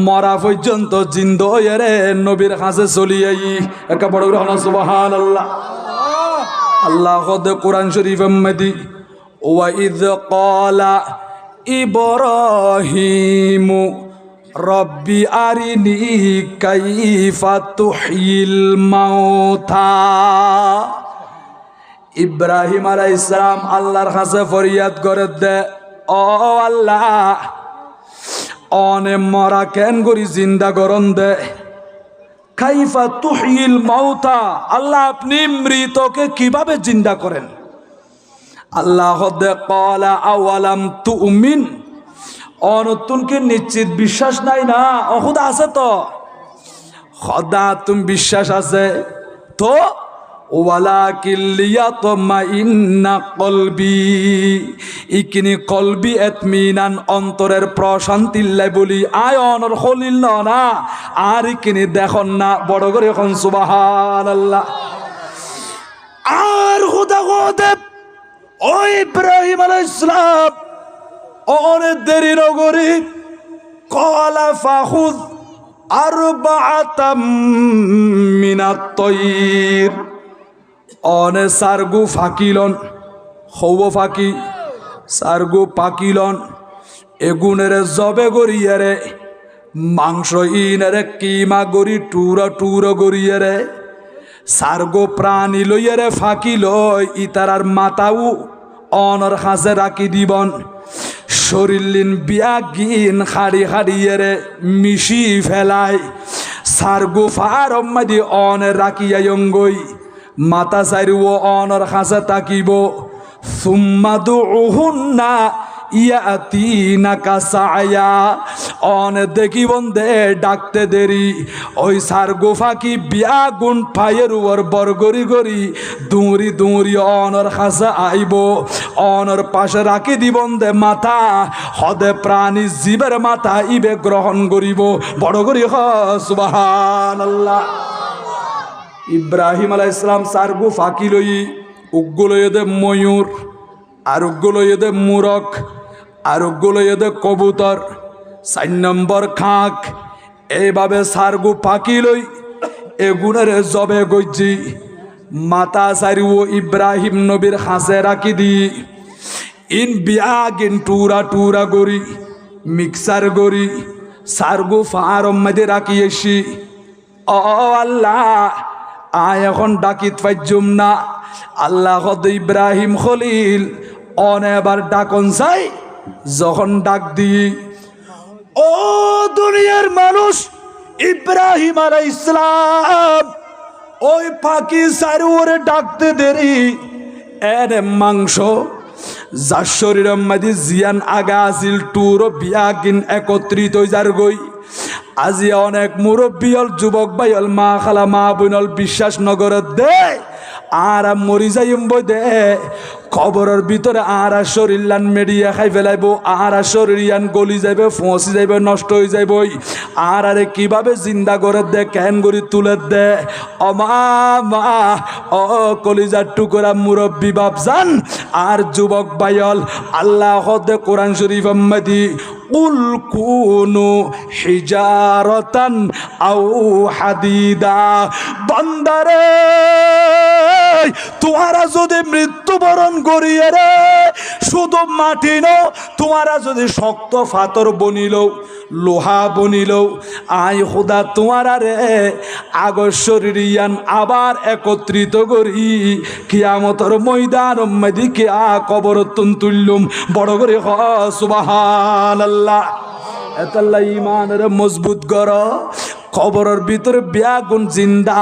মরা পর্যন্ত জিন্দ হয়ে রে নবীর কাছে চলিয়াই একা বড় করে হনা সুবহানাল্লাহ আল্লাহ খোদে কোরআন শরীফের মধ্যে ওয়া ইয ক্বালা ইব্রাহিমু রব্বি আরিনি কাইফা তুহিল মাউতা ইব্রাহিম আলাইহিস সালাম আল্লাহর কাছে ফরিয়াদ করে দে ও আল্লাহ অনে মরা কেন করি জিন্দা করন দে কাইফা তুহিল মাউতা আল্লাহ আপনি মৃতকে কিভাবে জিন্দা করেন আল্লাহ দে ক্বালা আওয়ালাম তুমিন অনতুনকে নিশ্চিত বিশ্বাস নাই না অখুদা আছে তো খোদা তুমি বিশ্বাস আছে তো ওয়ালাকিন লিয়াতমাইন্না কলবি ইকিনি কলবি ইতমিনান অন্তরের প্রশান্তি লাই বলি আয় অনর খলিল না আর ইকিনি দেখুন না বড় করে এখন সুবহানাল্লাহ আর খুদা খুদে ওই ইব্রাহিম আলাইহিস সালাম অনেক দেরি নগরী কলা ফাখুদ আরবাআতাম মিনাত তাইর অনে সারগু ফাকিলন হব ফাকি সারগু পাকিলন এগুনের জবে গড়িয়ারে মাংস ইনারে কিমা গড়ি টুরা টুরা গড়িয়ারে সারগো প্রাণী লইয়ারে ফাঁকি লই ইতারার মাতাও অনর হাসে রাখি দিবন শরীরলিন বিয়াগিন খাড়ি খাড়িয়ারে মিশি ফেলায় সারগো ফার অম্মাদি অনের রাখিয়া ইয়ঙ্গই মাতা সাইরু অনর হাসে তাকিব সুম্মাদু উহুন্না ইয়াতিনাকা সায়া অন দেখি বন্দে ডাকতে দেরি ওই সার গোফাকি বিয়া গুণ পায়ের উপর বরগরি গরি দুঁরি দুঁরি অনর খাসা আইব অনর পাশে রাখি দিবন্দে মাথা হদে প্রাণী জীবের মাথা ইবে গ্রহণ করিব বড় করি সুবহানাল্লাহ। ইব্রাহিম আলাইহিস সালাম সার গোফাকি লই উগ্গুলো এদে ময়ূর আর উগ্গুলো এদে মুরক আর উগ্গুলো এদে কবুতর 4 নম্বর খাক এইভাবে সারগু পাখি লই এগুনের জবে গজ্জি মাতা সারিও ইব্রাহিম নবীর হাসে রাখি দি ইন বিয়াগিন টুরা টুরা গরি মিক্সার গরি সারগু ফারম মধ্যে রাখি এসি ও আল্লাহ আয় এখন ডাকিত পাইজুম না আল্লাহ হদ ইব্রাহিম খলিল অনেবার ডাকন চাই যখন ডাক দিই ও দুনিয়ার মানুষ ইব্রাহিম আলাইহিস সালাম ওই পাখি সারুরে ডাকতে দেরি এর মাংস যার শরীরের মধ্যে জিয়ান আগা আছিল টুর বিয়াগিন একত্রিত যার গই আজি অনেক মুরব্বীল যুবক ভাইল মা খালা মা বোনল বিশ্বাস নগরত দে আর মরি যাইম বই দে খবরের ভিতরে আর শরীরান মেডিয়া খাই ফেলাইব আর শরীরান গলি যাইবে ফসি যাইবে নষ্ট হয়ে যাইব আর আরে কিভাবে জিন্দা করে দে কেন করি তুলে দে অমা মা ও কলিজার টুকরা মুরব্বী বাপজান আর যুবক ভাইল আল্লাহ দে কোরআন শরীফ আম্মাদি কুল কুনু হিজারাতান আও হাদিদা বান্দারে তোমারা যদি মৃত্যুবরণ করিয়ে রে শুধু মাটি নো তোমারা যদি শক্ত ফাতর বনিল লোহা বনিল আই খুদা তোমারা রে আগর শরীরিয়ান আবার একত্রিত করি কিয়ামতের ময়দান মধ্যে কিয়া কবর তুললুম বড় করে সুবহানাল্লাহ। এতাল্লাহ ইমানের মজবুত কর খবরের ভিতরে বিয়াগুন জিন্দা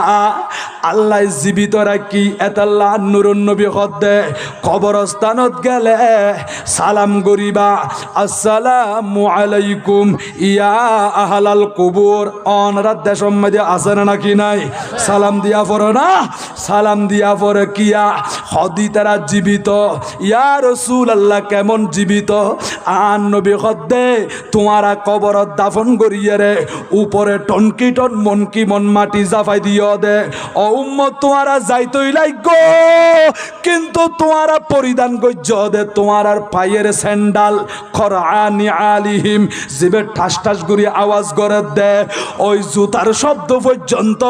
আল্লাহ জীবিত রাখি এতাল্লাহ নুরুন নবী হদে কবরস্থানত গেলে সালাম করিবা আসসালামু আলাইকুম ইয়া আহলাল কুবুর অনরা দেশের মধ্যে আছে নাকি নাই সালাম দিয়া পড়ো না সালাম দিয়া পড়ে কিয়া হদি তারা জীবিত ইয়া রাসূলুল্লাহ কেমন জীবিত আন নবী হদে তোমারা কবরত দাফন করিয়ে রে উপরে টনকি টন মন কি মন মাটি জাফাই দিও দে ও উম্মত তোমারা যাইতই লাগো কিন্তু তোমারা পরিধান করছ দে তোমার আর পায়ের স্যান্ডাল খরানি আলিহিম জিবে ঠাস ঠাস করে আওয়াজ করে দে ওই জুতার শব্দ পর্যন্ত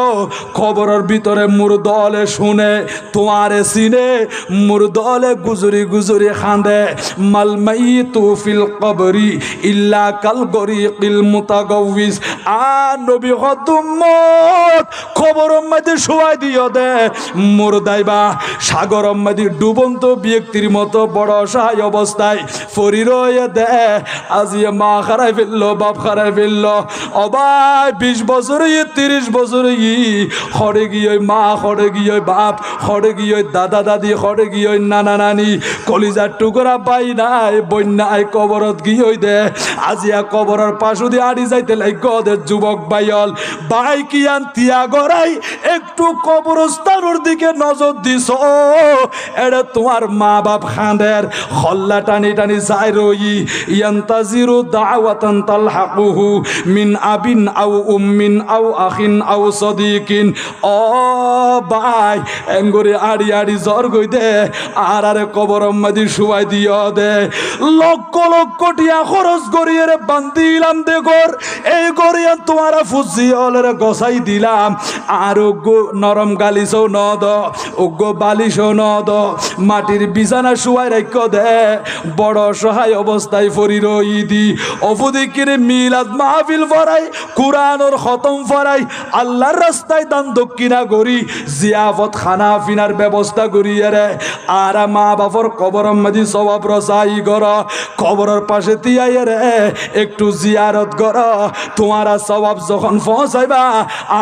খবরের ভিতরে মুরদলে শুনে তোমারে সিনে মুরদলে গুজরি গুজরি খান্দে মাল মাইতু ফিল কবরি ইল্লা কাল গরিকিল মুতাগাউইস আ নবী উম্মত খবরের মধ্যে শুয়াই দিও দে মুরদাইবা সাগরের মধ্যে ডুবন্ত ব্যক্তির মতো বড় অসহায় অবস্থায় ফরি রয়ে দে আজি মা খারাই ফেললো বাপ খারাই ফেললো অবাই 20 বছরে 30 বছরে হরে গিয়ে মা হরে গিয়ে বাপ হরে গিয়ে দাদা দাদি হরে গিয়ে নানা নানি কলিজার টুকরা পাই নাই বন্যায় কবরত গিয়ে দে আজিয়া কবরের পাশু দিয়ে আড়ি যাইতে লাগ দে দে যুবক ভাইল ভাই কিয়ান তিয়া গড়াই একটু কবরস্থানের দিকে নজর দিছ এটা তোমার মা বাপ খাঁদের খল্লা টানি টানি যাই রই ইয়ান্তাজিরু দাওয়াতান তালহাকুহু মিন আবিন আও উম্মিন আও আখিন আও সদিকিন ও ভাই এঙ্গরে আড়ি আড়ি জ্বর গই দে আর আরে কবর মাদি শুয়াই দিও দে লক্ষ লক্ষ টিয়া খরচ করিয়ে রে বান্দিলাম দে গর এই গরিয়া তোমার ফুজিয়লের গসাই দিলাম আর নরম গালিসও ন দ ওগো বালিশও ন দ মাটির বিছানা শুয়াই রাখ দে বড় সহায় অবস্থায় ফরি রই দি অফুদিকিরে মিলাদ মাহফিল ফরাই কুরআনের খতম ফরাই আল্লাহর রাস্তায় দান দক্ষিণা করি জিয়াফত খানা ফিনার ব্যবস্থা করি রে আর মা বাপর কবর মাঝি সবাব রসাই কর কবরের পাশে তিয়াই রে একটু জিয়ারত কর তোমারা সবাব যখন পৌঁছাইবা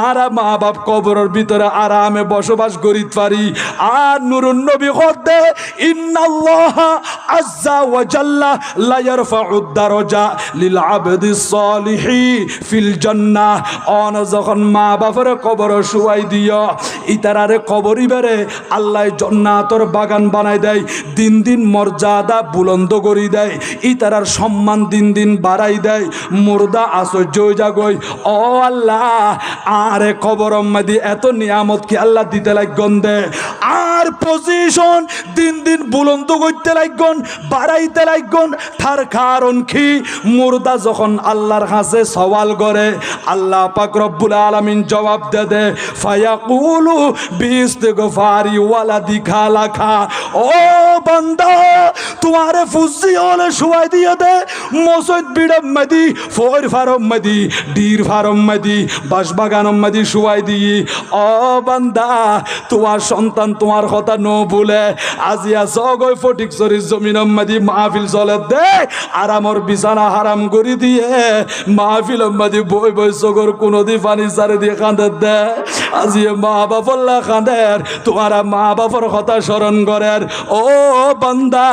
আর মা বাপ কবরের ভিতরে আরামে বসবাস করি পারি আর নুরুন নবী হতে ইন্নাল্লাহ আজ্জা ওয়া জাল্লা লা ইয়ারফাউদ দারাজা লিল আবদিস সালিহি ফিল জান্নাহ অন যখন মা বাপের কবর শুয়াই দিও ইতারারে কবরি বেরে আল্লাহ জান্নাতের বাগান বানাই দেয় দিন দিন মর্যাদা বুলন্দ করি দেয় ইতারার সম্মান দিন দিন বাড়াই দেয় মুর্দা আশ্চর্য জাগই ও আল্লাহ আরে কবর মাদি এত নিয়ামত কি আল্লাহ দিতে লাগন দে আর পজিশন দিন দিন বুলন্দ করতে লাগন বাড়াইতে লাগন তার কারণ কি মুর্দা যখন আল্লাহর কাছে সওয়াল করে আল্লাহ পাক রব্বুল আলামিন জবাব দে দে ফায়াকুলু বিইস্তিগফারি ওয়ালাদিকা লাখা ও বান্দা তোমারে ফুজি হলে শুয়াই দিয়ে দে মসজিদ বিড়ম মদি ফোর ফারম মদি ডির ফারম মদি বাসবাগানম মদি শুয়াই দিই ও বান্দা তোমার সন্তান তোমার কথা ন ভুলে আজিয়া জগই ফটিক চরির জমিনম মদি মাহফিল চলে দে আরামর বিছানা হারাম করে দিয়ে মাহফিল মদি বই বই চগর কোনদি পানি চারে দিয়ে কাঁদে দে আজিয়ে মা বাপল্লা কাঁদের তোমার মা বাপর কথা স্মরণ করেন ও বান্দা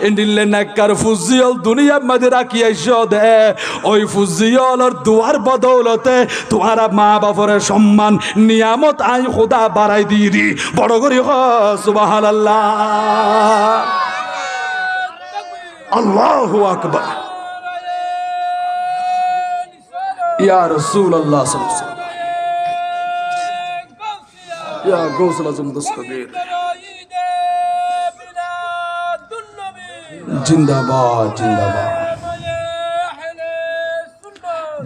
এন্ডিলে নাক্কার ফুজিয়ল দুনিয়া মধ্যে রাখি আইস দে ওই ফুজিয়লর দুয়ার বদৌলতে তোমার মা বাপর সম্মান নিয়ামত আই খোদা বাড়াই দিয়ে দি বড় করি সুবহানাল্লাহ আল্লাহু আকবার ইয়া রাসূলুল্লাহ সাল্লাল্লাহু আলাইহি ওয়াসাল্লাম ইয়া গৌসুল আজম দস্তগীর জিন্দাবাদ জিন্দাবাদ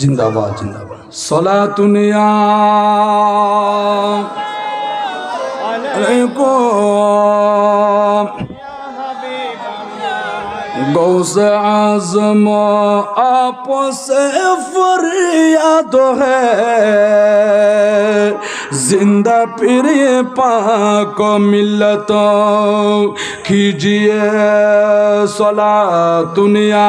জিন্দাবাদ জিন্দাবাদ সালাতুন ইয়া আলাইকুম गौस आज़म आपसे फरियाद है जिंदा पीर पाक मिल्लत कीजिए सला दुनिया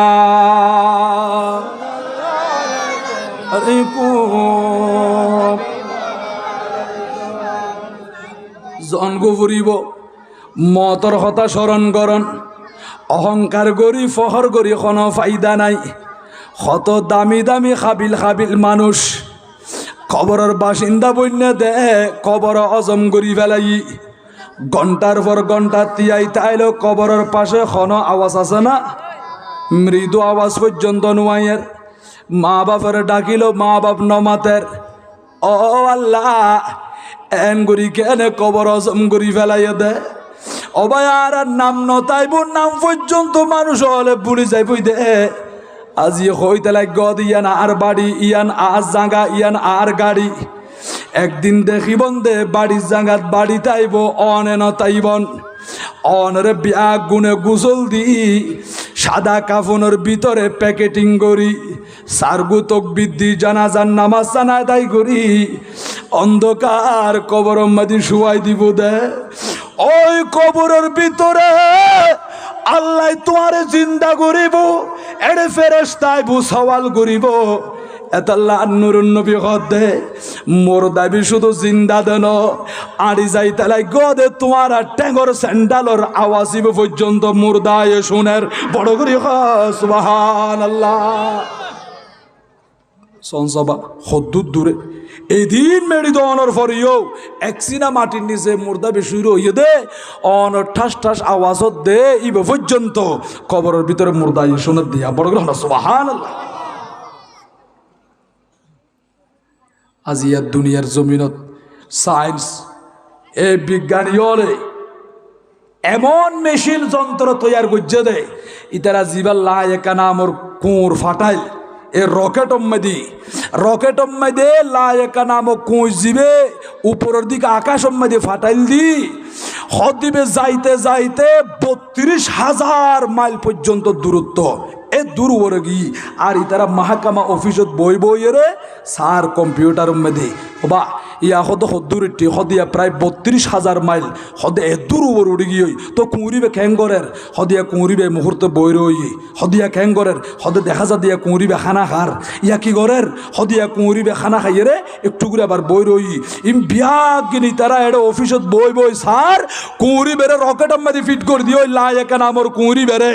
জন্ম ফুরিব মতর কথা স্মরণ করন অহংকার গরি ফহর গরি কোনো ফায়দা নাই কত দামি দামি খাবিল খাবিল মানুষ কবরের বাসিন্দা বন্যা দে কবর অজম করি ফেলাই ঘন্টার পর ঘন্টা তিয়াই তাইলো কবরের পাশে কোনো আওয়াজ আছে না মৃদু আওয়াজ পর্যন্ত নুয়াইয়ের মা বাপের ডাকিল মা বাপ নমাতের ও আল্লাহ এন গরি কেনে কবর অজম করি ফেলাই দে অবায়ার নাম নতাইব নাম পর্যন্ত মানুষ হলে ভুলে যাইব দে আজি হইতে লাগ ইয়ান আর বাড়ি ইয়ান আর জাগা ইয়ান আর গাড়ি একদিন দেখিবন দে বাড়ির জাগাত বাড়ি তাইব অনে নতাইবন অনরে বিয়া গুনে গুসল দি সাদা কাফনের ভিতরে প্যাকেটিং করি সারগু তকবির দি জানাজার নামাজ জানায় তাই করি অন্ধকার কবর মাদি শুয়াই দিব দে ওই কবরের ভিতরে আল্লাহ তোমারে জিন্দা করিব এড়ে ফেরেশতায় বু সওয়াল করিব এতাল্লাহ নুরুন নবী হদে মোর দাবি শুধু জিন্দা দেন আড়ি যাই তালাই গদে তোমার ট্যাঙ্গর স্যান্ডালর আওয়াজিব পর্যন্ত মুর্দায় শুনের বড় করি সুবহানাল্লাহ সনসবা হদ্দুর দূরে এদিন মেড়ি দোয়ানোর ফরিও একসিনা মাটির নিচে মুর্দা বেশি রইয়ে দে অন ঠাস ঠাস আওয়াজত দে ইবে পর্যন্ত কবরের ভিতরে মুর্দা শুনে দিয়া বড় গ্রহণ সুবহানাল্লাহ। আজিয়ার দুনিয়ার জমিনত সায়েন্স এ বিজ্ঞানী হলে এমন মেশিন যন্ত্র তৈয়ার করছে দে ইতারা জিবাল লায়কা নামর কুঁর ফাটাইল এ রকেট মেদে লায়কা নামক কুঁজ দিবে উপরের দিকে আকাশ মেদে ফাটাইল দি হদ দিবে যাইতে যাইতে 32,000 মাইল পর্যন্ত দূরত্ব এ দূর ওরে গি আর ইতারা মাহকামা অফিসত বই বইয়েরে সার কম্পিউটার মেদে বা ইয়া হদ হদ্দুরিটি হদিয়া প্রায় 32,000 মাইল হদে এ দূর ওর উড়ি গিয়ে তো কুঁড়িবে খ্যাঙ্গরের হদিয়া কুঁড়িবে মুহূর্তে বই রই হদিয়া খ্যাঙ্গরের হদে দেখা যা দিয়া কুঁড়িবে খানা খার ইয়া কি গরের হদিয়া কুঁড়িবে খানা খাইয়ে রে একটু করে আবার বই রই ইম বিয়াগিনি তারা এটা অফিসত বই বই সার কুঁড়ি বেড়ে রকেট মেদে ফিট করে দিও লায়কা নামর কুঁড়ি বেড়ে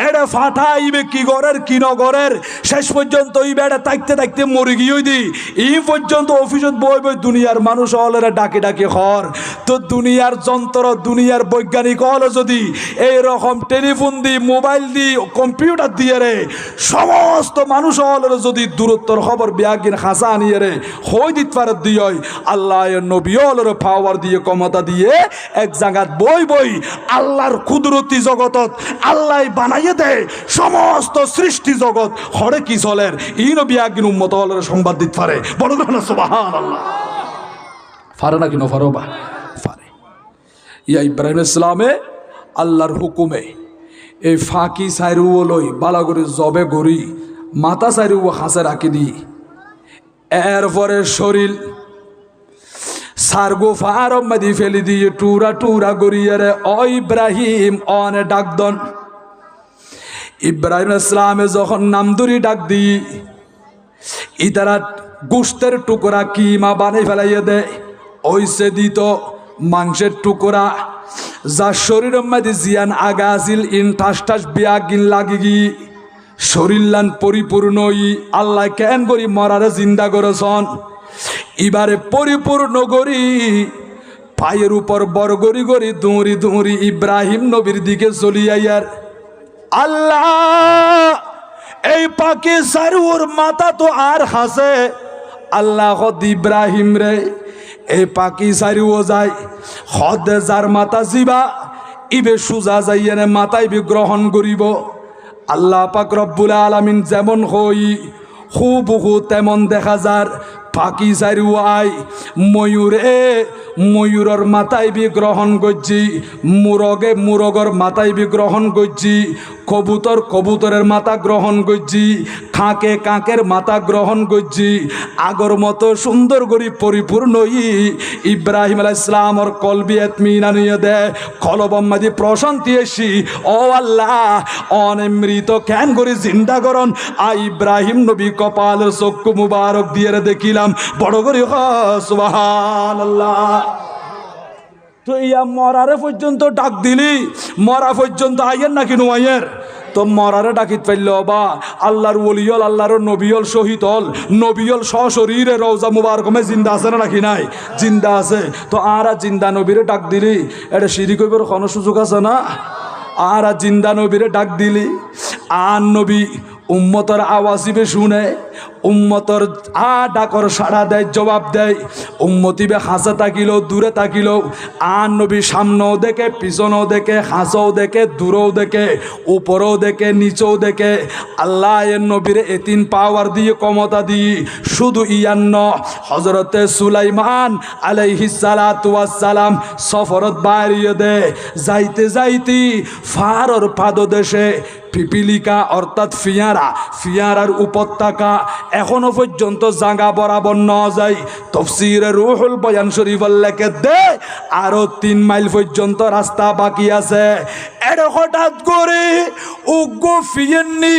এটা ফাটাইবে কি গরের কি নগরের শেষ পর্যন্ত ওই বেড়া তাকতে তাকতে মরে গিয়ে দি এই পর্যন্ত অফিসত বই বই দুনিয়ার মানুষ হলেরা ডাকে ডাকে হর তো দুনিয়ার যন্ত্র দুনিয়ার বৈজ্ঞানিক হল যদি এইরকম telephone the mobile the computer দিয়ে রে সমস্ত মানুষ হলের যদি দূরত্বর খবর বিয়াগিন হাসা আনিয়ে রে হই দিতে পারে দিয়ে আল্লাহ নবী হলের পাওয়ার দিয়ে ক্ষমতা দিয়ে এক জায়গাত বই বই আল্লাহর কুদরতি জগতত আল্লাহ বানাইয়ে দেয় সমস্ত সৃষ্টি জগৎ হরে কি চলের ই নবী একদিন উম্মত হলের সংবাদ দিতে পারে বড় না সুবহানাল্লাহ পারে নাকি নফারো বা পারে ইয়া ইব্রাহিম ইসলামে আল্লাহর হুকুমে এই ফাঁকি সাইরুও লই বালা করে জবে গড়ি মাথা সাইরুও হাসে রাখি দি এরপরে শরীর সারগো ফারম মাদি ফেলি দিয়ে টুরা টুরা গড়িয়ে ও ইব্রাহিম অনে ডাকদন ইব্রাহিম ইসলামে যখন নামদুরি ডাক দি ইতারা গোস্তের টুকরা কিমা বানাই ফেলাইয়ে দেয় ওইসে দিত মাংসের টুকরা যা শরীরের মধ্যে জিয়ান আগা আসিল ইন ঠাস ঠাস বিয়াগিন লাগি গি শরীর লান পরিপূর্ণ আল্লাহ কেন করি মরারে জিন্দা করেছন এবারে পরিপূর্ণ করি পায়ের উপর বড় গড়ি গড়ি দৌড়ি দৌড়ি ইব্রাহিম নবীর দিকে চলিয়াইয়ার আল্লাহ এই পাকে সারুর মাথা তো আর হাসে আল্লাহ হদ ইব্রাহিম রে এই পাকি সারিও যায় হদ যার মাথা জিবা ইবে সুজা যাইয়ে মাথায় বিগ্রহণ করিব আল্লাহ পাক রব্বুল আলামিন যেমন হই হুবহু তেমন দেখা যার পাকি সারিও আই ময়ূরে ময়ূরের মাথায় বিগ্রহণ করছি মুরগে মুরগর মাথায় বিগ্রহণ করছি কবুতর কবুতরের মাথা গ্রহণ করছি কাকে কাকের মাথা গ্রহণ করছি আগর মতো সুন্দর করে পরিপূর্ণ ইব্রাহিম আলাইহিস সালামর কলবি ইতমিনান নিয়ে দেয় কলবম্মাদি প্রশান্তি এসি ও আল্লাহ অনমৃত কেন করে জিন্দা করন আ ইব্রাহিম নবী কপালের চক্ষু মুবারক দিয়ে দেখিলাম বড় করে সুবহানাল্লাহ। তো ইয়া মরারে পর্যন্ত ডাক দিলি মরা পর্যন্ত আইয়ের নাকি নুয়াইয়ের তো মরারে ডাকিত পাইল বা আল্লাহর ওলিয়ল আল্লাহর নবীল শহীদ হল নবীল সশরীরে রওজা মুবারকমে জিন্দা আছে না নাকি নাই জিন্দা আছে তো আর জিন্দা নবীরে ডাক দিলি এটা শিরিক কইবার কোনো সুযোগ আছে না আর জিন্দা নবীরে ডাক দিলি আর নবী উম্মতর আওয়াজিবে শুনে উম্মতর ডাকর সাড়া দেয় জবাব দেয় উম্মতিবে হাসে তাকিল দূরে তাকিল আর নবী সামনেও দেখে পিছনেও দেখে হাসও দেখে দূরেও দেখে উপরেও দেখে নিচেও দেখে আল্লাহ এর নবীরে এতিন পাওয়ার দিয়ে ক্ষমতা দিয়ে শুধু ইয়ান্ন হজরতে সুলাইমান আলাইহিস সালাতু ওয়াস সালাম সফরত বাড়িয়ে দেয় যাইতে যাইতে ফারর পাদদেশে পিপিলিকা অর্থাৎ ফিয়ারার উপত্যকা এখনো পর্যন্ত জাগা বরাবর ন যায় তাফসীরে রুহুল বয়ান শরীফ লেখে দে আরো 3 মাইল পর্যন্ত রাস্তা বাকি আছে এর হঠাৎ করে উগ্র ফিয়েননি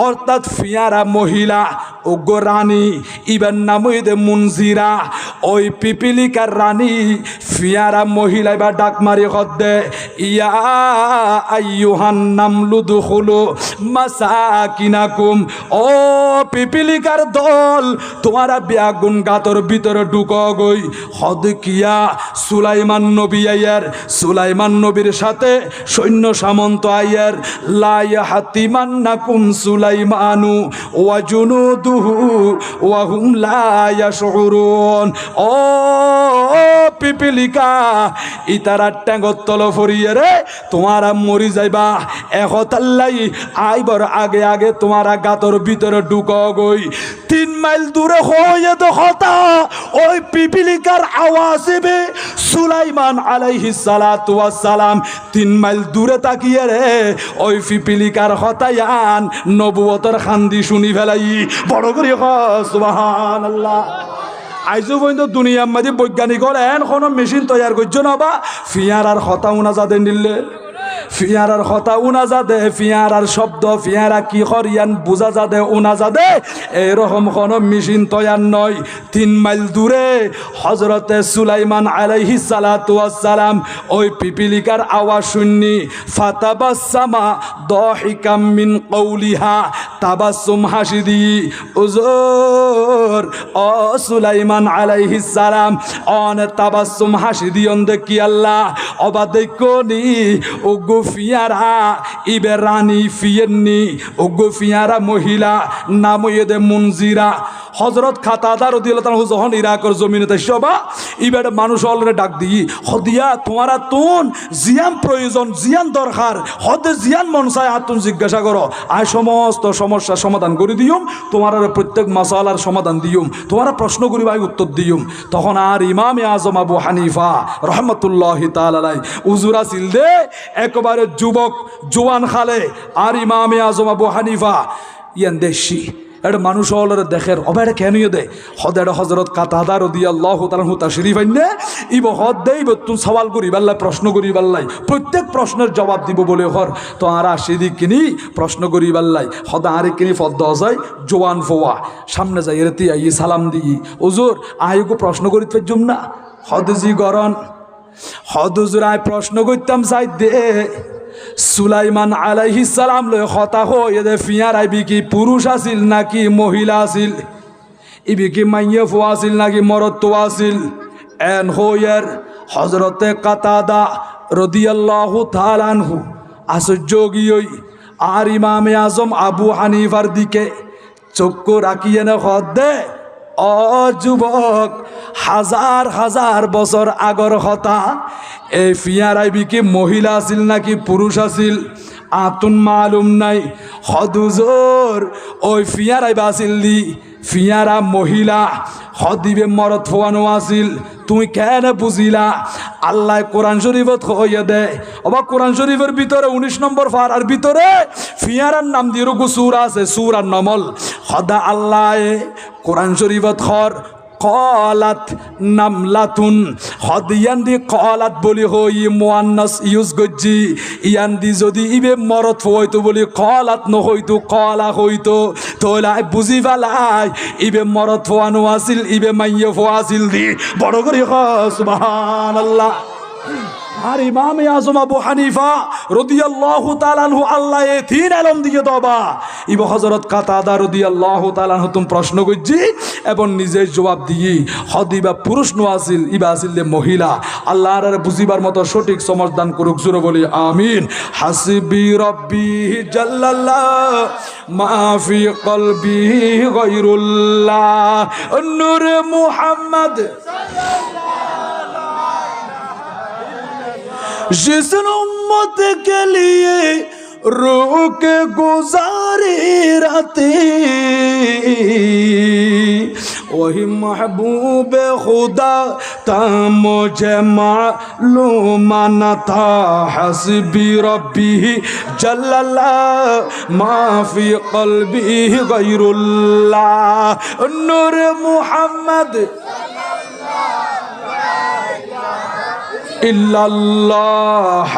অর্থাৎ ফিয়ারা মহিলা উগ্র রানী ইবেন নামুইদে মুনজিরা ওই পিপিলিকার রানী ফিয়ারা মহিলা বা ডাক মারি হদ্দে ইয়া আইয়ুহান নামলু দুখুলু মাসাকিনাকুম, ও পিপিলিকার দল তোমারা বেআগুন গাতর ভিতরে ঢুকো গই। হদ কিয়া সুলাইমান নবী আয়ার, সুলাইমান নবীর সাথে সৈন্য সামন্ত আয়ার। লা ইয়াহতিমান্নাকুম সুলাইমানু ওয়া জুনুদুহু ওয়া হুম লা ইয়াশউরুন। ও পিপিলিকা ইতারা ট্যাঙ্গত তল ফরিয়ে রে তোমারা মরি যাইবা। একতাল্লাই আইবর আগে আগে তোমারা গাতর ভিতরে ঢুকো গই। 3 মাইল দূরে হয়ে তো হতা ওই পিপিলিকার আওয়াজ এবে সুলাইমান আলাইহিস সালাতু ওয়াস সালাম 3 মাইল দূরে তাকিয়ে রে ওই পিপিলিকার হতায়ান নবুয়তের খান্দি শুনি ফেলাই। বড় করে সুবহানাল্লাহ। আইজো পর্যন্ত দুনিয়ার মাঝে বৈজ্ঞানিক হলেন কোনো মেশিন তৈরি করছো না বা ফিয়ারার হতা উনা যাদের নিলে ফিয়ারার হতা উনা যাদে ফিয়ারার শব্দ ফিয়ারা কি করিয়ান বুঝা যাদে উনা যাদে এরকম কোনো মেশিন তৈয়ার নয়। 3 মাইল দূরে হজরতে সুলাইমান আলাইহিস সালাতু ওয়াস সালাম ওই পিপিলিকার আওয়াজ শুননি ফাতাবাসসামা দাহিকাম মিন কওলিহা, তাবাসসুম হাসি দি উজুর ও সুলাইমান আলাইহিস সালাম অন তাবাসসুম হাসি দিয়ন দেখি আল্লাহ অবা দেখনি ওগো ফিয়ারা ইবে রানী ফিয়েননি ওগো ফিয়ারা মহিলা নাম ইয়েদে মুনজিরা। হজরত খাতাদা রাদিয়াল্লাহু তাআলা যখন ইরাকের জমিনেতে সবা ইবের মানুষ অলরে ডাক দিই হদিয়া তোমারা তুন জিয়ান প্রয়োজন জিয়ান দরকার হদে জিয়ান মন চায় আতুন জিজ্ঞাসা করো আয় সমস্ত সমস্যার সমাধান করে দিউম তোমার প্রত্যেক মাসালার সমাধান দিউম তোমারা প্রশ্ন করি ভাই উত্তর দিউম। তখন আর ইমামে আজম আবু হানিফা রহমতুল্লাহি তাআলা আলাইহি উজুরা ছিল দে একবারে যুবক জোয়ান খালে আর ইমামে আজম আবু হানিফা ইয়ান দেশি এটা মানুষ হলের দেখের অবেড়ে কেন দে হদের হজরত কাতাদা রাদিয়াল্লাহু তাআলা তাশরীফ আইনে ইব হদ দেই তুই সওয়াল করি বাল্লাই প্রশ্ন করি বাল্লাই প্রত্যেক প্রশ্নের জবাব দিব বলে হর তো আর সেদিক কিনি প্রশ্ন করি বাল্লাই হদ আরে কিনি ফদ্দ যায় জোয়ান ফোয়া সামনে যাই রেতি আই সালাম দিই হুজুর আইগো প্রশ্ন করি ফেজুম না হদ জি গরন হদ হুজুর আই প্রশ্ন করতাম চাই দে সুলাইমান আলাইহিস সালাম লয় কথা হয়ে দে ফিয়ার আইবি কি পুরুষ আছিল নাকি মহিলা আছিল, ইবি কি মাইয়ে ফোয়া আছিল নাকি মরদ তো আছিল। এন হইয়ের হজরতে কাতাদা রাদিয়াল্লাহু তাআলা আনহু আশ্চর্য গিয়ই আর ইমামে আজম আবু হানিফার দিকে চক্ষু রাখিয়ে না হদ দে ও যুবক হাজার হাজার বছর আগর কথা এই ফিয়ার আইবি কি মহিলা আছিল নাকি পুরুষ আছিল আতুন মালুম নাই। হদুজোর ওই ফিয়ার আইবা আছিল দি ফিয়ারা মহিলা হদিবে মরদ ফোয়ানো আছিল তুমি কেন বুঝিলা। আল্লাহ কোরআন শরীফত হইয়া দেয় অবা কোরআন শরীফের ভিতরে 19 নম্বর ফারার ভিতরে ফিয়ারার নাম দিয়ে রুকু সূরা আছে সূরার নমল হদা আল্লাহ কোরআন শরীফত খর কলাত নামলাতুন হদিয়ান্দি কলাত বলি হই মুয়ান্নাস ইউজ গজ্জি ইয়ান্দি যদি ইবে মরদ হইতো বলি কলাত নহইতো কলা হইতো তোলা বুঝি ফেলাই ইবে মরদ ফোয়ানো আছিল ইবে মাইয়ে ফোয়া আছিল দি বড় করে সুবহানাল্লাহ। আর ইমামে আজম আবু হানিফা রাদিয়াল্লাহু তাআলা আনহু আল্লাহ এ তিন আলম দিয়ে দবা ইব হযরত কাতাদা রাদিয়াল্লাহু তাআলা আনহু তুম প্রশ্ন করজি এবং নিজে জবাব দিয়ে হদিবা পুরুষ নো আছিল ইবা আছিল মহিলা। আল্লাহর আর বুঝিবার মতো সঠিক সমাধান করুক জোরে বলি আমিন। হাসবি রব্বি জাল্লাল্লাহ মা ফি কলবি গায়রুল্লাহ নূর মুহাম্মদ जिस उम्मत के लिए रूह गुजारी रहती वही महबूब खुदा था मुझे मालूम न था। हस्बी रब्बी जल्लल्लाह मा फी क़ल्बी गैरुल्लाह नूर मुहम्मद इल्लल्लाह।